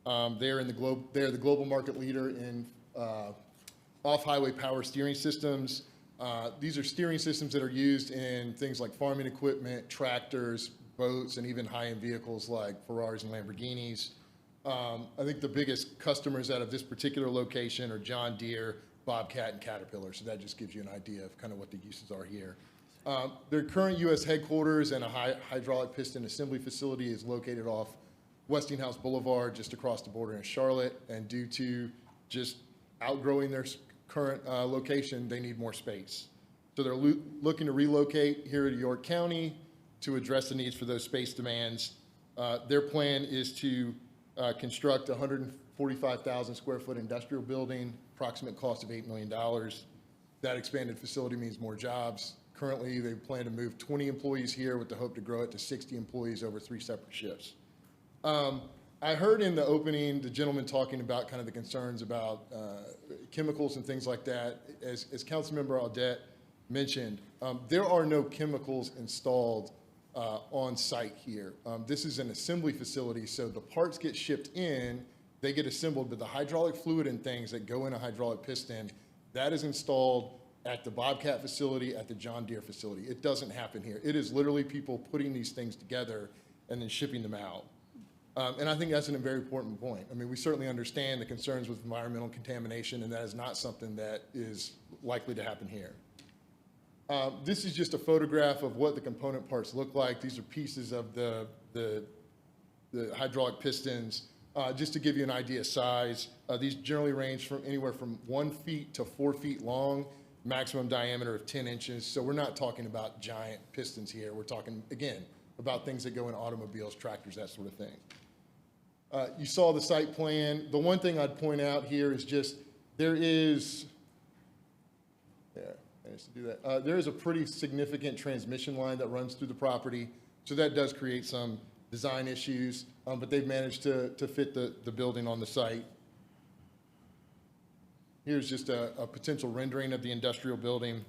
They're the global market leader in off-highway power steering systems. These are steering systems that are used in things like farming equipment, tractors, boats, and even high-end vehicles like Ferraris and Lamborghinis. I think the biggest customers out of this particular location are John Deere, Bobcat, and Caterpillar, so that just gives you an idea of kind of what the uses are here. Their current U.S. headquarters and a hydraulic piston assembly facility is located off Westinghouse Boulevard, just across the border in Charlotte, and due to just outgrowing their current location, they need more space. So they're looking to relocate here to York County to address the needs for those space demands. Their plan is to construct a 145,000 square foot industrial building, approximate cost of $8 million. That expanded facility means more jobs. Currently, they plan to move 20 employees here with the hope to grow it to 60 employees over 3 separate shifts. I heard in the opening the gentleman talking about kind of the concerns about chemicals and things like that. As Councilmember Audette mentioned, there are no chemicals installed on site here. This is an assembly facility, so the parts get shipped in, they get assembled, but the hydraulic fluid and things that go in a hydraulic piston, that is installed at the Bobcat facility, at the John Deere facility. It doesn't happen here. It is literally people putting these things together and then shipping them out. And I think that's a very important point. I mean, we certainly understand the concerns with environmental contamination, and that is not something that is likely to happen here. This is just a photograph of what the component parts look like. These are pieces of the hydraulic pistons. Just to give you an idea of size, these generally range from anywhere from 1 feet to 4 feet long, maximum diameter of 10 inches. So we're not talking about giant pistons here. We're talking, again, about things that go in automobiles, tractors, that sort of thing. You saw the site plan. The one thing I'd point out here is just there is, there is a pretty significant transmission line that runs through the property. So that does create some design issues, but they've managed to fit the building on the site. Here's just a potential rendering of the industrial building.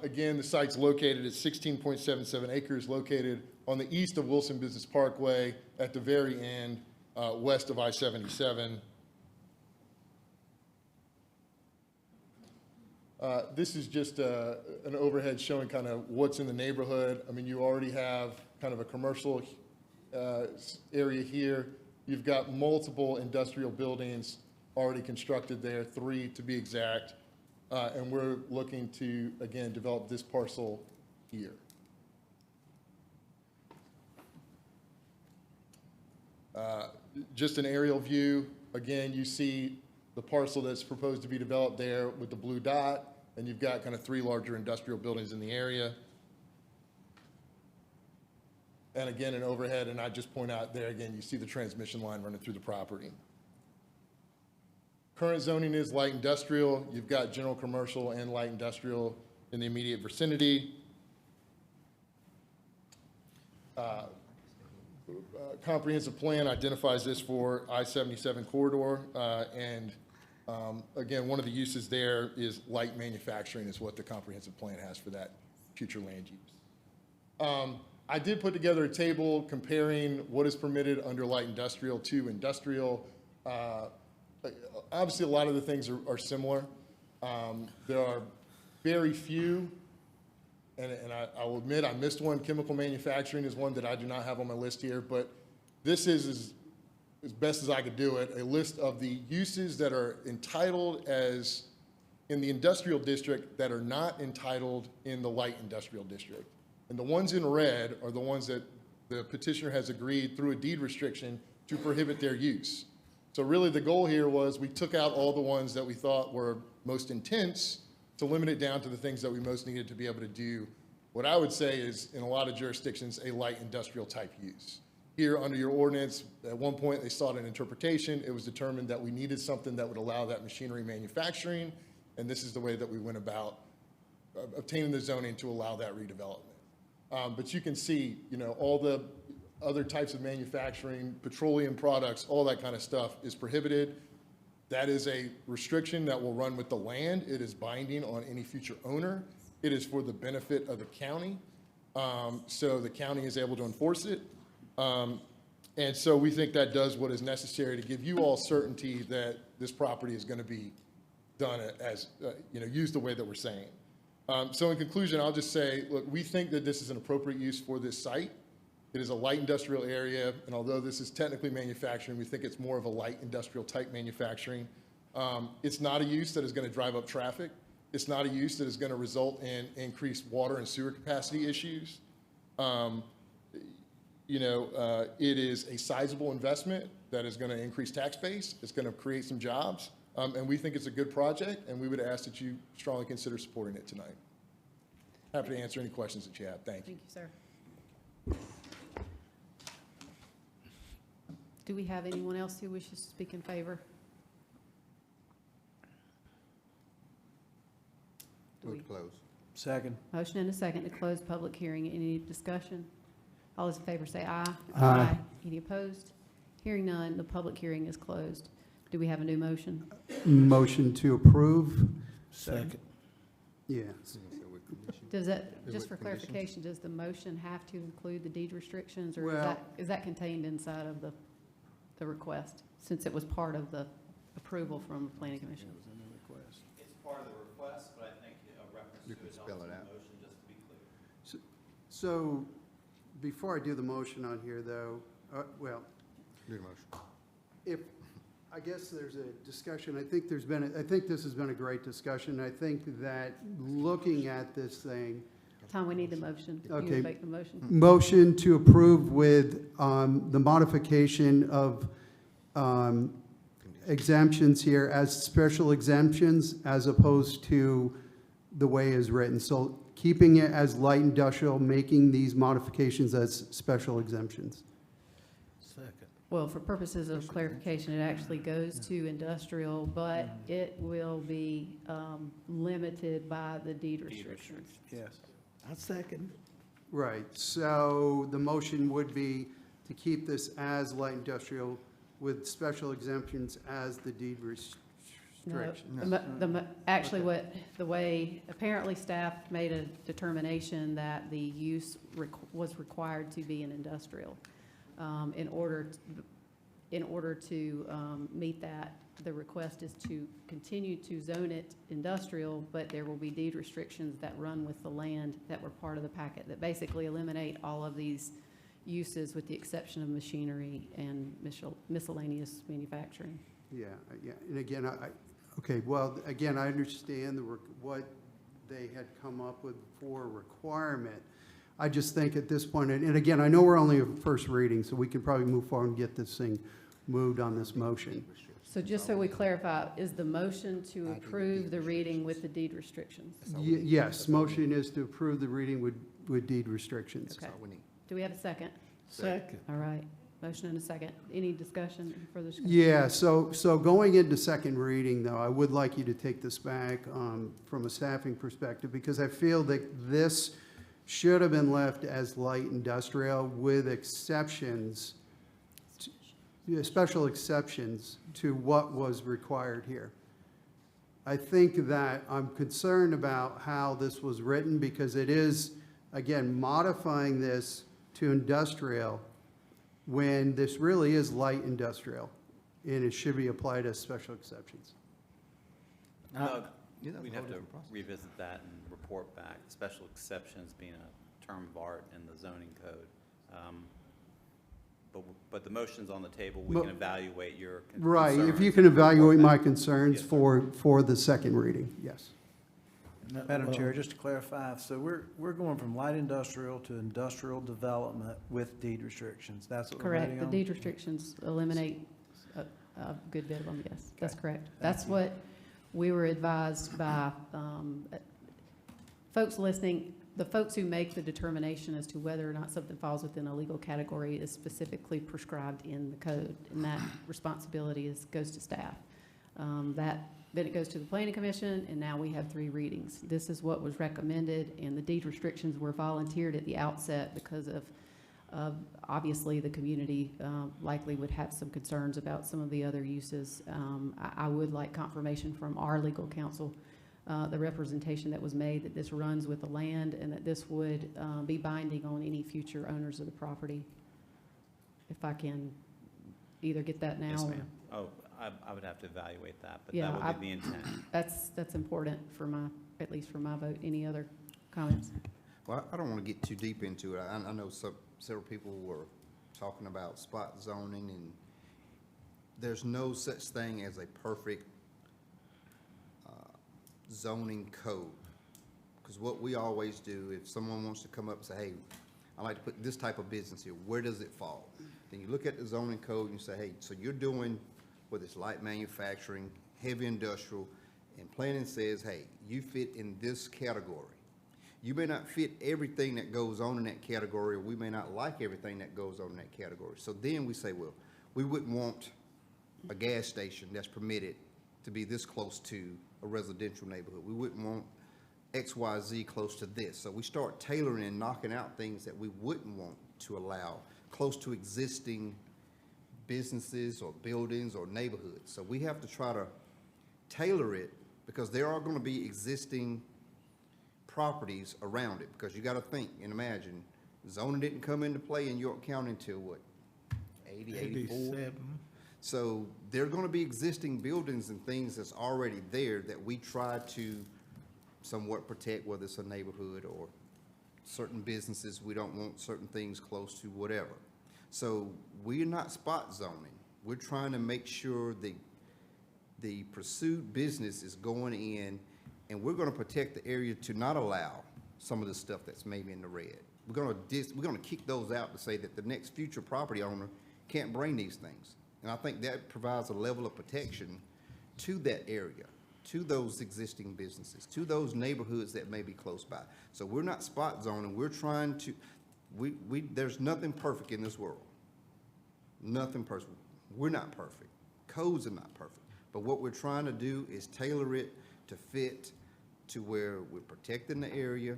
Again, the site's located at 16.77 acres, located on the east of Wilson Business Parkway at the very end, west of I-77. This is just an overhead showing kind of what's in the neighborhood. I mean, you already have kind of a commercial area here. You've got multiple industrial buildings already constructed there, 3 to be exact. And we're looking to, again, develop this parcel here. Just an aerial view. Again, you see the parcel that's proposed to be developed there with the blue dot, and you've got kind of 3 larger industrial buildings in the area. And again, an overhead, and I just point out there again, you see the transmission line running through the property. Current zoning is light industrial. You've got general commercial and light industrial in the immediate vicinity. Comprehensive plan identifies this for I-77 corridor, and again, one of the uses there is light manufacturing is what the comprehensive plan has for that future land use. I did put together a table comparing what is permitted under light industrial to industrial. Obviously, a lot of the things are similar. There are very few, and I will admit I missed one. Chemical manufacturing is one that I do not have on my list here, but this is as best as I could do it, a list of the uses that are entitled as in the industrial district that are not entitled in the light industrial district. And the ones in red are the ones that the petitioner has agreed through a deed restriction to prohibit their use. So really the goal here was we took out all the ones that we thought were most intense to limit it down to the things that we most needed to be able to do what I would say is, in a lot of jurisdictions, a light industrial type use. Here, under your ordinance, at one point they sought an interpretation. It was determined that we needed something that would allow that machinery manufacturing, and this is the way that we went about obtaining the zoning to allow that redevelopment. But you can see, all the other types of manufacturing, petroleum products, all that kind of stuff is prohibited. That is a restriction that will run with the land. It is binding on any future owner. It is for the benefit of the county. So the county is able to enforce it. And so we think that does what is necessary to give you all certainty that this property is going to be done as, used the way that we're saying. So in conclusion, I'll just say, look, we think that this is an appropriate use for this site. It is a light industrial area, and although this is technically manufacturing, we think it's more of a light industrial type manufacturing. It's not a use that is going to drive up traffic. It's not a use that is going to result in increased water and sewer capacity issues. It is a sizable investment that is going to increase tax base. It's going to create some jobs. And we think it's a good project, and we would ask that you strongly consider supporting it tonight. Happy to answer any questions that you have. Thank you. Thank you, sir. Do we have anyone else who wishes to speak in favor? Move to close. Second. Motion and a second to close public hearing. Any discussion? All those in favor say aye. Aye. Any opposed? Hearing none, the public hearing is closed. Do we have a new motion? Motion to approve. Second. Yeah. Does that, With just for conditions? clarification, does the motion have to include the deed restrictions, or Well- is that contained inside of the request, since it was part of the approval from the planning commission? It's part of the request, but I think a reference You to can it spell helps it in the out. motion, just to be clear. So, before I do the motion on here, though, Do the motion. I guess there's a discussion, I think this has been a great discussion. I think that looking at this thing, Tom, we need the motion. You Okay. make the motion. motion to approve with the modification of exemptions here as special exemptions as opposed to the way is written. So keeping it as light industrial, making these modifications as special exemptions. Second. Well, for purposes of clarification, it actually goes to industrial, but it will be limited by the deed restrictions. Yes. I second. Right, so the motion would be to keep this as light industrial with special exemptions as the deed No, restrictions. actually, the way, apparently staff made a determination that the use was required to be an industrial. In order to meet that, the request is to continue to zone it industrial, but there will be deed restrictions that run with the land that were part of the packet that basically eliminate all of these uses with the exception of machinery and miscellaneous manufacturing. Yeah, and again, I understand what they had come up with for a requirement. I just think at this point, and again, I know we're only at first reading, so we can probably move forward and get this thing moved on this motion. So just so we clarify, is the motion to approve the reading with the deed restrictions? Yes, motion is to approve the reading with deed restrictions. Okay. Do we have a second? Second. All right. Motion and a second. Any discussion, any further discussion? Yeah, so going into second reading, though, I would like you to take this back from a staffing perspective, because I feel that this should have been left as light industrial with exceptions, special exceptions to what was required here. I think that I'm concerned about how this was written, because it is, again, modifying this to industrial when this really is light industrial, and it should be applied as special exceptions. Doug, we'd have to revisit that and report back, special exceptions being a term of art in the zoning code. But the motion's on the table, we can evaluate your concerns. Right, if you can evaluate my concerns for the second reading, yes. Madam Chair, just to clarify, so we're going from light industrial to industrial development with deed restrictions. That's what we're Correct. voting The on? deed restrictions eliminate a good bit of them, yes. That's correct. That's what we were advised by folks listening. The folks who make the determination as to whether or not something falls within a legal category is specifically prescribed in the code, and that responsibility goes to staff. Then it goes to the planning commission, and now we have 3 readings. This is what was recommended, and the deed restrictions were volunteered at the outset because of obviously the community likely would have some concerns about some of the other uses. I would like confirmation from our legal counsel, the representation that was made that this runs with the land and that this would be binding on any future owners of the property. If I can either get that now. Yes, or- ma'am. Oh, I would have to evaluate that, but Yeah, that would be the intent. That's important for at least for my vote. Any other comments? Well, I don't want to get too deep into it. I know several people were talking about spot zoning, and there's no such thing as a perfect zoning code. Because what we always do, if someone wants to come up and say, hey, I'd like to put this type of business here, where does it fall? Then you look at the zoning code and you say, hey, so you're doing, whether it's light manufacturing, heavy industrial, and planning says, hey, you fit in this category. You may not fit everything that goes on in that category, or we may not like everything that goes on in that category. So then we say, well, we wouldn't want a gas station that's permitted to be this close to a residential neighborhood. We wouldn't want XYZ close to this. So we start tailoring and knocking out things that we wouldn't want to allow close to existing businesses or buildings or neighborhoods. So we have to try to tailor it, because there are going to be existing properties around it, because you got to think and imagine, zoning didn't come into play in York County until what, 80, 84? 87. So there are going to be existing buildings and things that's already there that we try to somewhat protect, whether it's a neighborhood or certain businesses. We don't want certain things close to whatever. So we're not spot zoning. We're trying to make sure the pursued business is going in, and we're going to protect the area to not allow some of the stuff that's maybe in the red. We're going to kick those out to say that the next future property owner can't bring these things. And I think that provides a level of protection to that area, to those existing businesses, to those neighborhoods that may be close by. So we're not spot zoning. We're trying to, there's nothing perfect in this world. Nothing perfect. We're not perfect. Codes are not perfect. But what we're trying to do is tailor it to fit to where we're protecting the area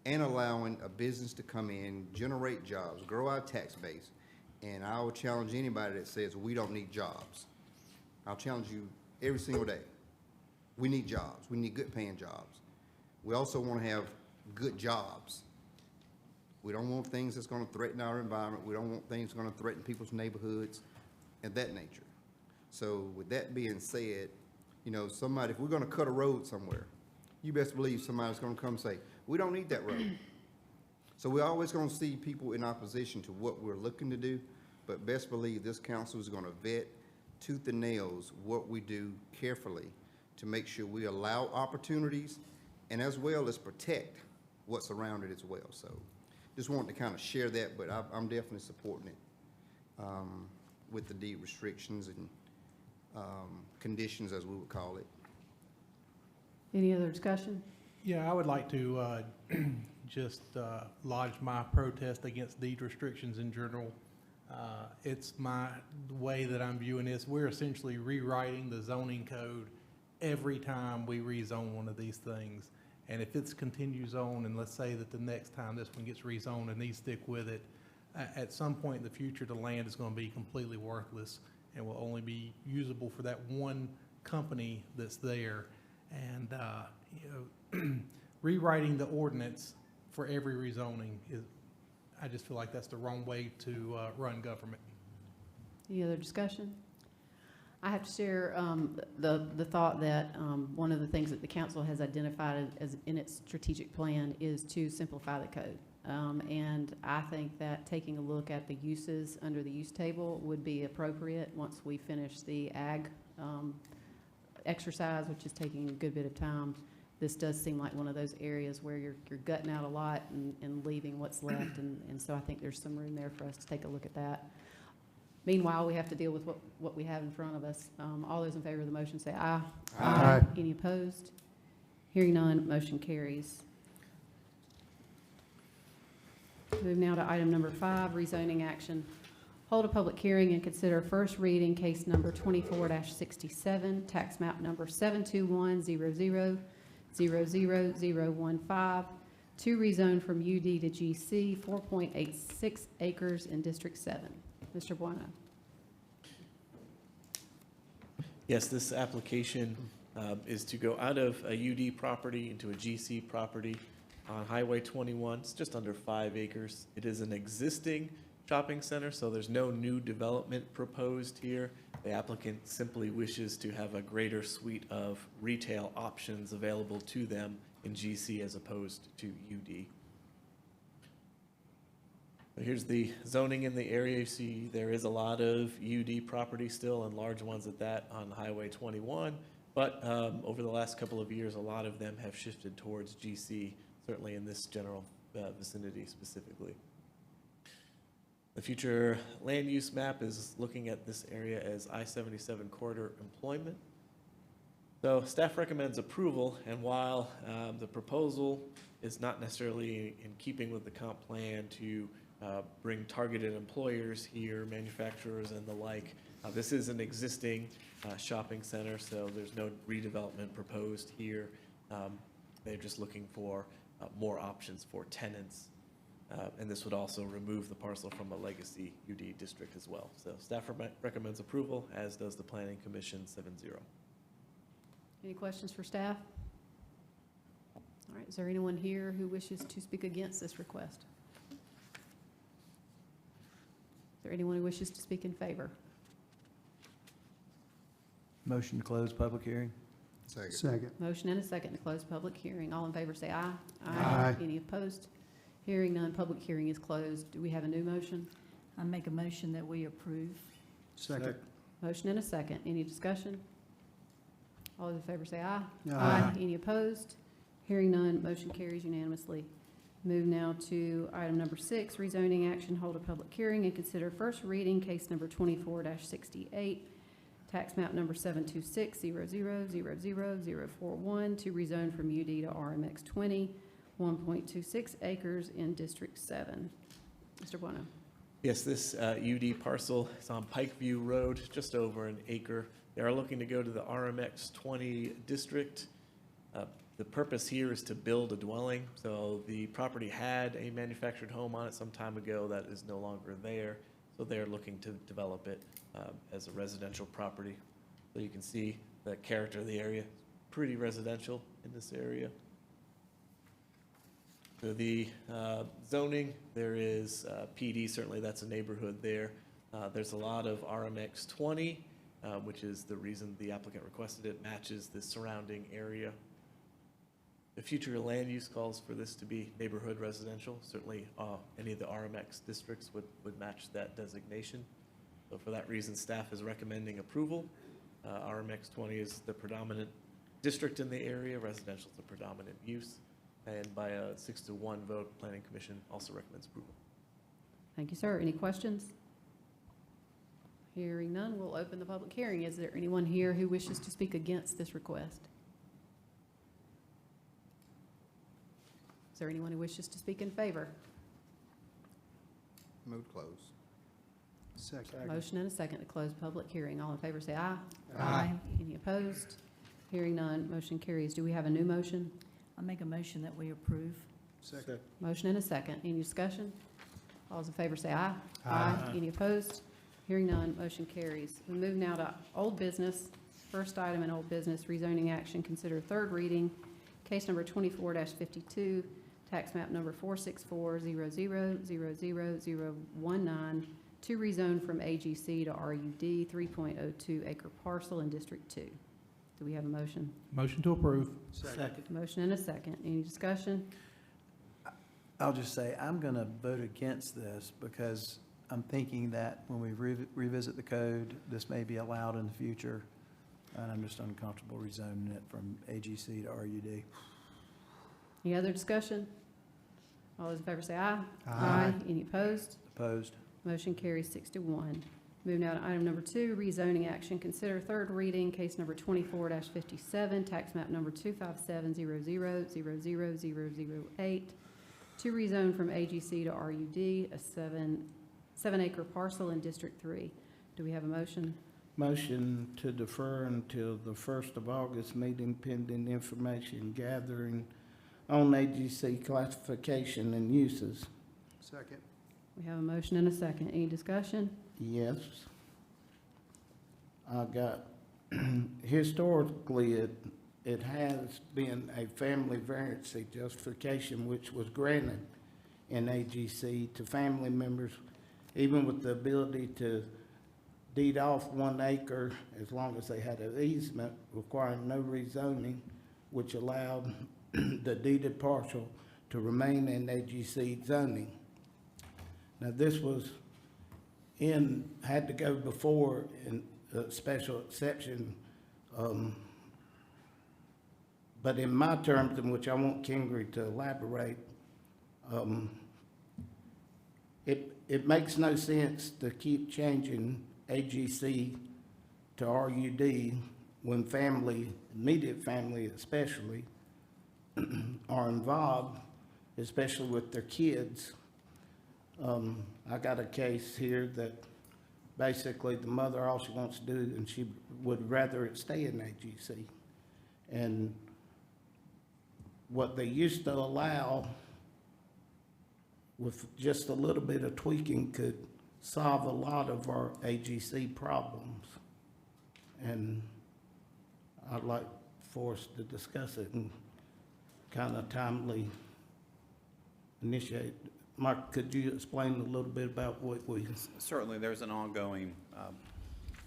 and allowing a business to come in, generate jobs, grow our tax base. And I will challenge anybody that says we don't need jobs. I'll challenge you every single day. We need jobs. We need good paying jobs. We also want to have good jobs. We don't want things that's going to threaten our environment. We don't want things going to threaten people's neighborhoods and that nature. So with that being said, you know, somebody, if we're going to cut a road somewhere, you best believe somebody's going to come and say, we don't need that road. So we're always going to see people in opposition to what we're looking to do, but best believe this council is going to vet tooth and nails what we do carefully to make sure we allow opportunities and as well as protect what's around it as well. So just wanted to kind of share that, but I'm definitely supporting it with the deed restrictions and conditions, as we would call it. Any other discussion? Yeah, I would like to just lodge my protest against deed restrictions in general. It's my way that I'm viewing this. We're essentially rewriting the zoning code every time we rezone one of these things. And if it continues on, and let's say that the next time this one gets rezoned and these stick with it, at some point in the future, the land is going to be completely worthless and will only be usable for that one company that's there. And, rewriting the ordinance for every rezoning is, I just feel like that's the wrong way to run government. Any other discussion? I have to share the thought that one of the things that the council has identified as in its strategic plan is to simplify the code. And I think that taking a look at the uses under the use table would be appropriate once we finish the ag exercise, which is taking a good bit of time. This does seem like one of those areas where you're gutting out a lot and leaving what's left. And so I think there's some room there for us to take a look at that. Meanwhile, we have to deal with what we have in front of us. All those in favor of the motion say aye. Aye. Any opposed? Hearing none, motion carries. Move now to item number 5, rezoning action. Hold a public hearing and consider first reading case number 24-67, tax map number 72100000015, to rezone from UD to GC, 4.86 acres in District 7. Mr. Buono. Yes, this application is to go out of a UD property into a GC property on Highway 21. It's just under 5 acres. It is an existing shopping center, so there's no new development proposed here. The applicant simply wishes to have a greater suite of retail options available to them in GC as opposed to UD. Here's the zoning in the area. You see there is a lot of UD property still, and large ones at that, on Highway 21. But over the last couple of years, a lot of them have shifted towards GC, certainly in this general vicinity specifically. The future land use map is looking at this area as I-77 corridor employment. So staff recommends approval, and while the proposal is not necessarily in keeping with the comp plan to bring targeted employers here, manufacturers and the like. This is an existing shopping center, so there's no redevelopment proposed here. They're just looking for more options for tenants. And this would also remove the parcel from a legacy UD district as well. So staff recommends approval, as does the Planning Commission 7-0. Any questions for staff? All right, is there anyone here who wishes to speak against this request? Is there anyone who wishes to speak in favor? Motion to close public hearing? Second. Motion and a second to close public hearing. All in favor say aye. Aye. Any opposed? Hearing none, public hearing is closed. Do we have a new motion? I make a motion that we approve. Second. Motion and a second. Any discussion? All those in favor say aye. Aye. Any opposed? Hearing none, motion carries unanimously. Move now to item number 6, rezoning action, hold a public hearing and consider first reading case number 24-68, tax map number 72600000041, to rezone from UD to RMX 20, 1.26 acres in District 7. Mr. Buono. Yes, this UD parcel is on Pikeview Road, just over an acre. They are looking to go to the RMX 20 district. The purpose here is to build a dwelling. So the property had a manufactured home on it some time ago that is no longer there. So they're looking to develop it as a residential property. So you can see the character of the area, pretty residential in this area. So the zoning, there is PD, certainly that's a neighborhood there. There's a lot of RMX 20, which is the reason the applicant requested it, matches the surrounding area. The future land use calls for this to be neighborhood residential. Certainly any of the RMX districts would match that designation. So for that reason, staff is recommending approval. RMX 20 is the predominant district in the area. Residential is the predominant use. And by a 6-to-1 vote, Planning Commission also recommends approval. Thank you, sir. Any questions? Hearing none, we'll open the public hearing. Is there anyone here who wishes to speak against this request? Is there anyone who wishes to speak in favor? Move to close. Second. Motion and a second to close public hearing. All in favor say aye. Aye. Any opposed? Hearing none, motion carries. Do we have a new motion? I make a motion that we approve. Second. Motion and a second. Any discussion? All those in favor say aye. Aye. Any opposed? Hearing none, motion carries. We move now to old business. First item in old business, rezoning action, consider third reading, case number 24-52, tax map number 46400000019, to rezone from AGC to RUD, 3.02 acre parcel in District 2. Do we have a motion? Motion to approve. Second. Motion and a second. Any discussion? I'll just say, I'm going to vote against this because I'm thinking that when we revisit the code, this may be allowed in the future, and I'm just uncomfortable rezoning it from AGC to RUD. Any other discussion? All those in favor say aye. Aye. Any opposed? Opposed? Motion carries 6-1. Move now to item number 2, rezoning action. Consider third reading, case number 24-57, tax map number 25700000008, to rezone from AGC to RUD, a 7-acre parcel in District 3. Do we have a motion? Motion to defer until the 1st of August meeting pending information gathering on AGC classification and uses. Second. We have a motion and a second. Any discussion? Yes. I got, historically, it has been a family variance justification which was granted in AGC to family members, even with the ability to deed off 1 acre as long as they had an easement requiring no rezoning, which allowed the deeded parcel to remain in AGC zoning. Now, this was had to go before in a special exception, but in my terms, in which I want Kingery to elaborate, it makes no sense to keep changing AGC to RUD when family, immediate family especially, are involved, especially with their kids. I got a case here that basically the mother, all she wants to do, and she would rather it stay in AGC. And what they used to allow with just a little bit of tweaking could solve a lot of our AGC problems. And I'd like for us to discuss it and kind of timely initiate. Mark, could you explain a little bit about what we... Certainly, there's an ongoing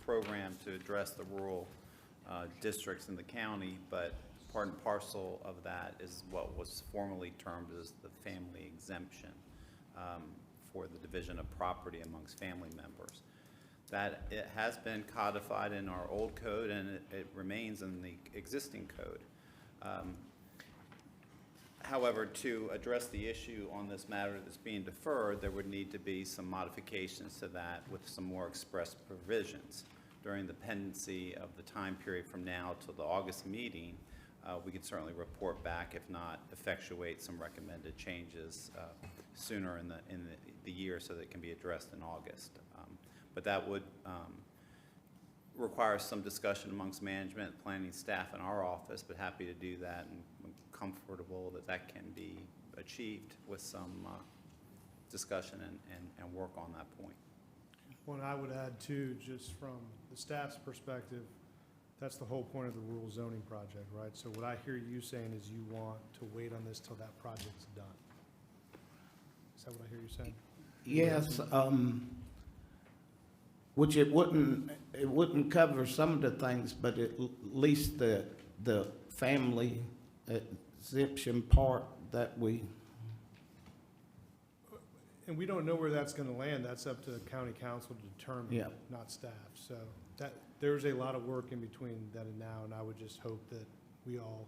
program to address the rural districts in the county, but part and parcel of that is what was formerly termed as the family exemption for the division of property amongst family members. That it has been codified in our old code, and it remains in the existing code. However, to address the issue on this matter that's being deferred, there would need to be some modifications to that with some more express provisions. During the pendency of the time period from now till the August meeting, we can certainly report back, if not effectuate some recommended changes sooner in the year so that it can be addressed in August. But that would require some discussion amongst management, planning staff in our office, but happy to do that and comfortable that that can be achieved with some discussion and work on that point. What I would add too, just from the staff's perspective, that's the whole point of the rural zoning project, right? So what I hear you saying is you want to wait on this till that project's done. Is that what I hear you saying? Yes, which it wouldn't cover some of the things, but at least the family exemption part that we... And we don't know where that's going to land. That's up to the county council to determine, Yeah. not staff. So there's a lot of work in between then and now, and I would just hope that we all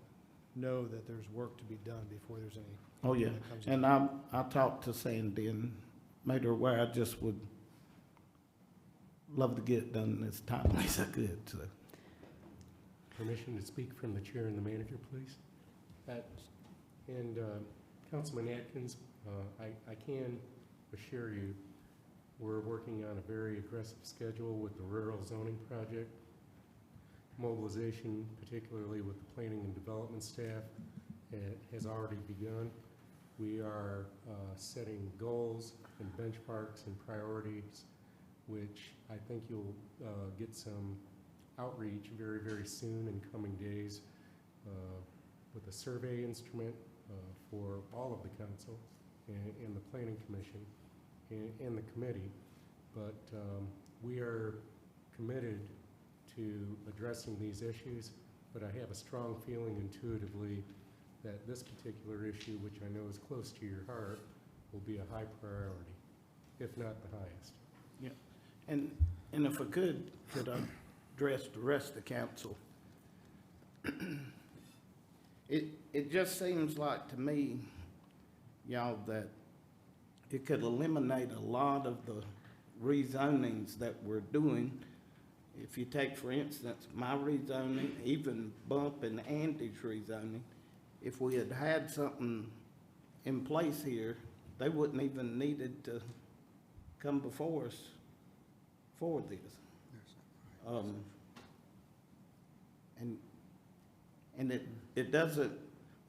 know that there's work to be done before there's any. Oh, yeah, that comes and up. I talked to Sandy and made her aware I just would love to get it done as timely as I could, so. Permission to speak from the chair and the manager, please. And Councilman Atkins, I can assure you We're working on a very aggressive schedule with the rural zoning project. Mobilization, particularly with the planning and development staff, has already begun. We are setting goals and benchmarks and priorities, which I think you'll get some outreach very, very soon in coming days with a survey instrument for all of the council and the planning commission and the committee. But we are committed to addressing these issues, but I have a strong feeling intuitively that this particular issue, which I know is close to your heart, will be a high priority, if not the highest. Yeah, and if I could I address the rest of the council? It just seems like to me, y'all, that it could eliminate a lot of the rezonings that we're doing. If you take, for instance, my rezoning, even Bump and Andy's rezoning, if we had had something in place here, they wouldn't even needed to come before us for this. And it doesn't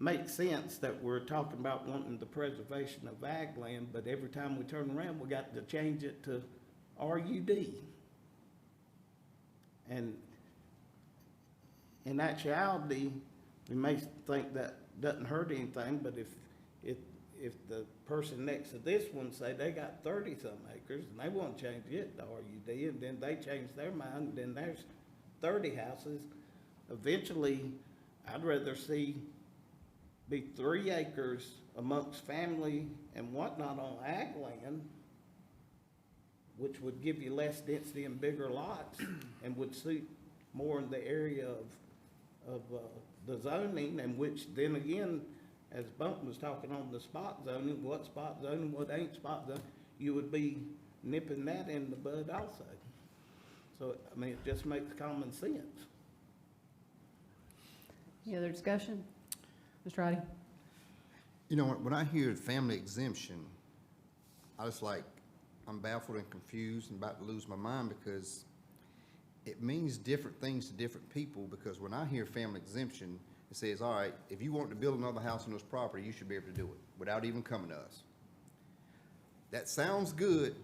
make sense that we're talking about wanting the preservation of ag land, but every time we turn around, we got to change it to RUD. And in actuality, we may think that doesn't hurt anything, but if the person next to this one say they got 30-some acres and they want to change it to RUD, and then they change their mind, then there's 30 houses, eventually, I'd rather see be 3 acres amongst family and whatnot on ag land, which would give you less density and bigger lots and would suit more in the area of the zoning, and which then again, as Bump was talking on the spot zoning, what spot zoning, what ain't spot zoning, you would be nipping that in the bud also. So, I mean, it just makes common sense. Any other discussion? Mr. Roddy? You know, when I hear family exemption, I was like, I'm baffled and confused and about to lose my mind, because it means different things to different people. Because when I hear family exemption, it says, all right, if you want to build another house on this property, you should be able to do it without even coming to us. That sounds good,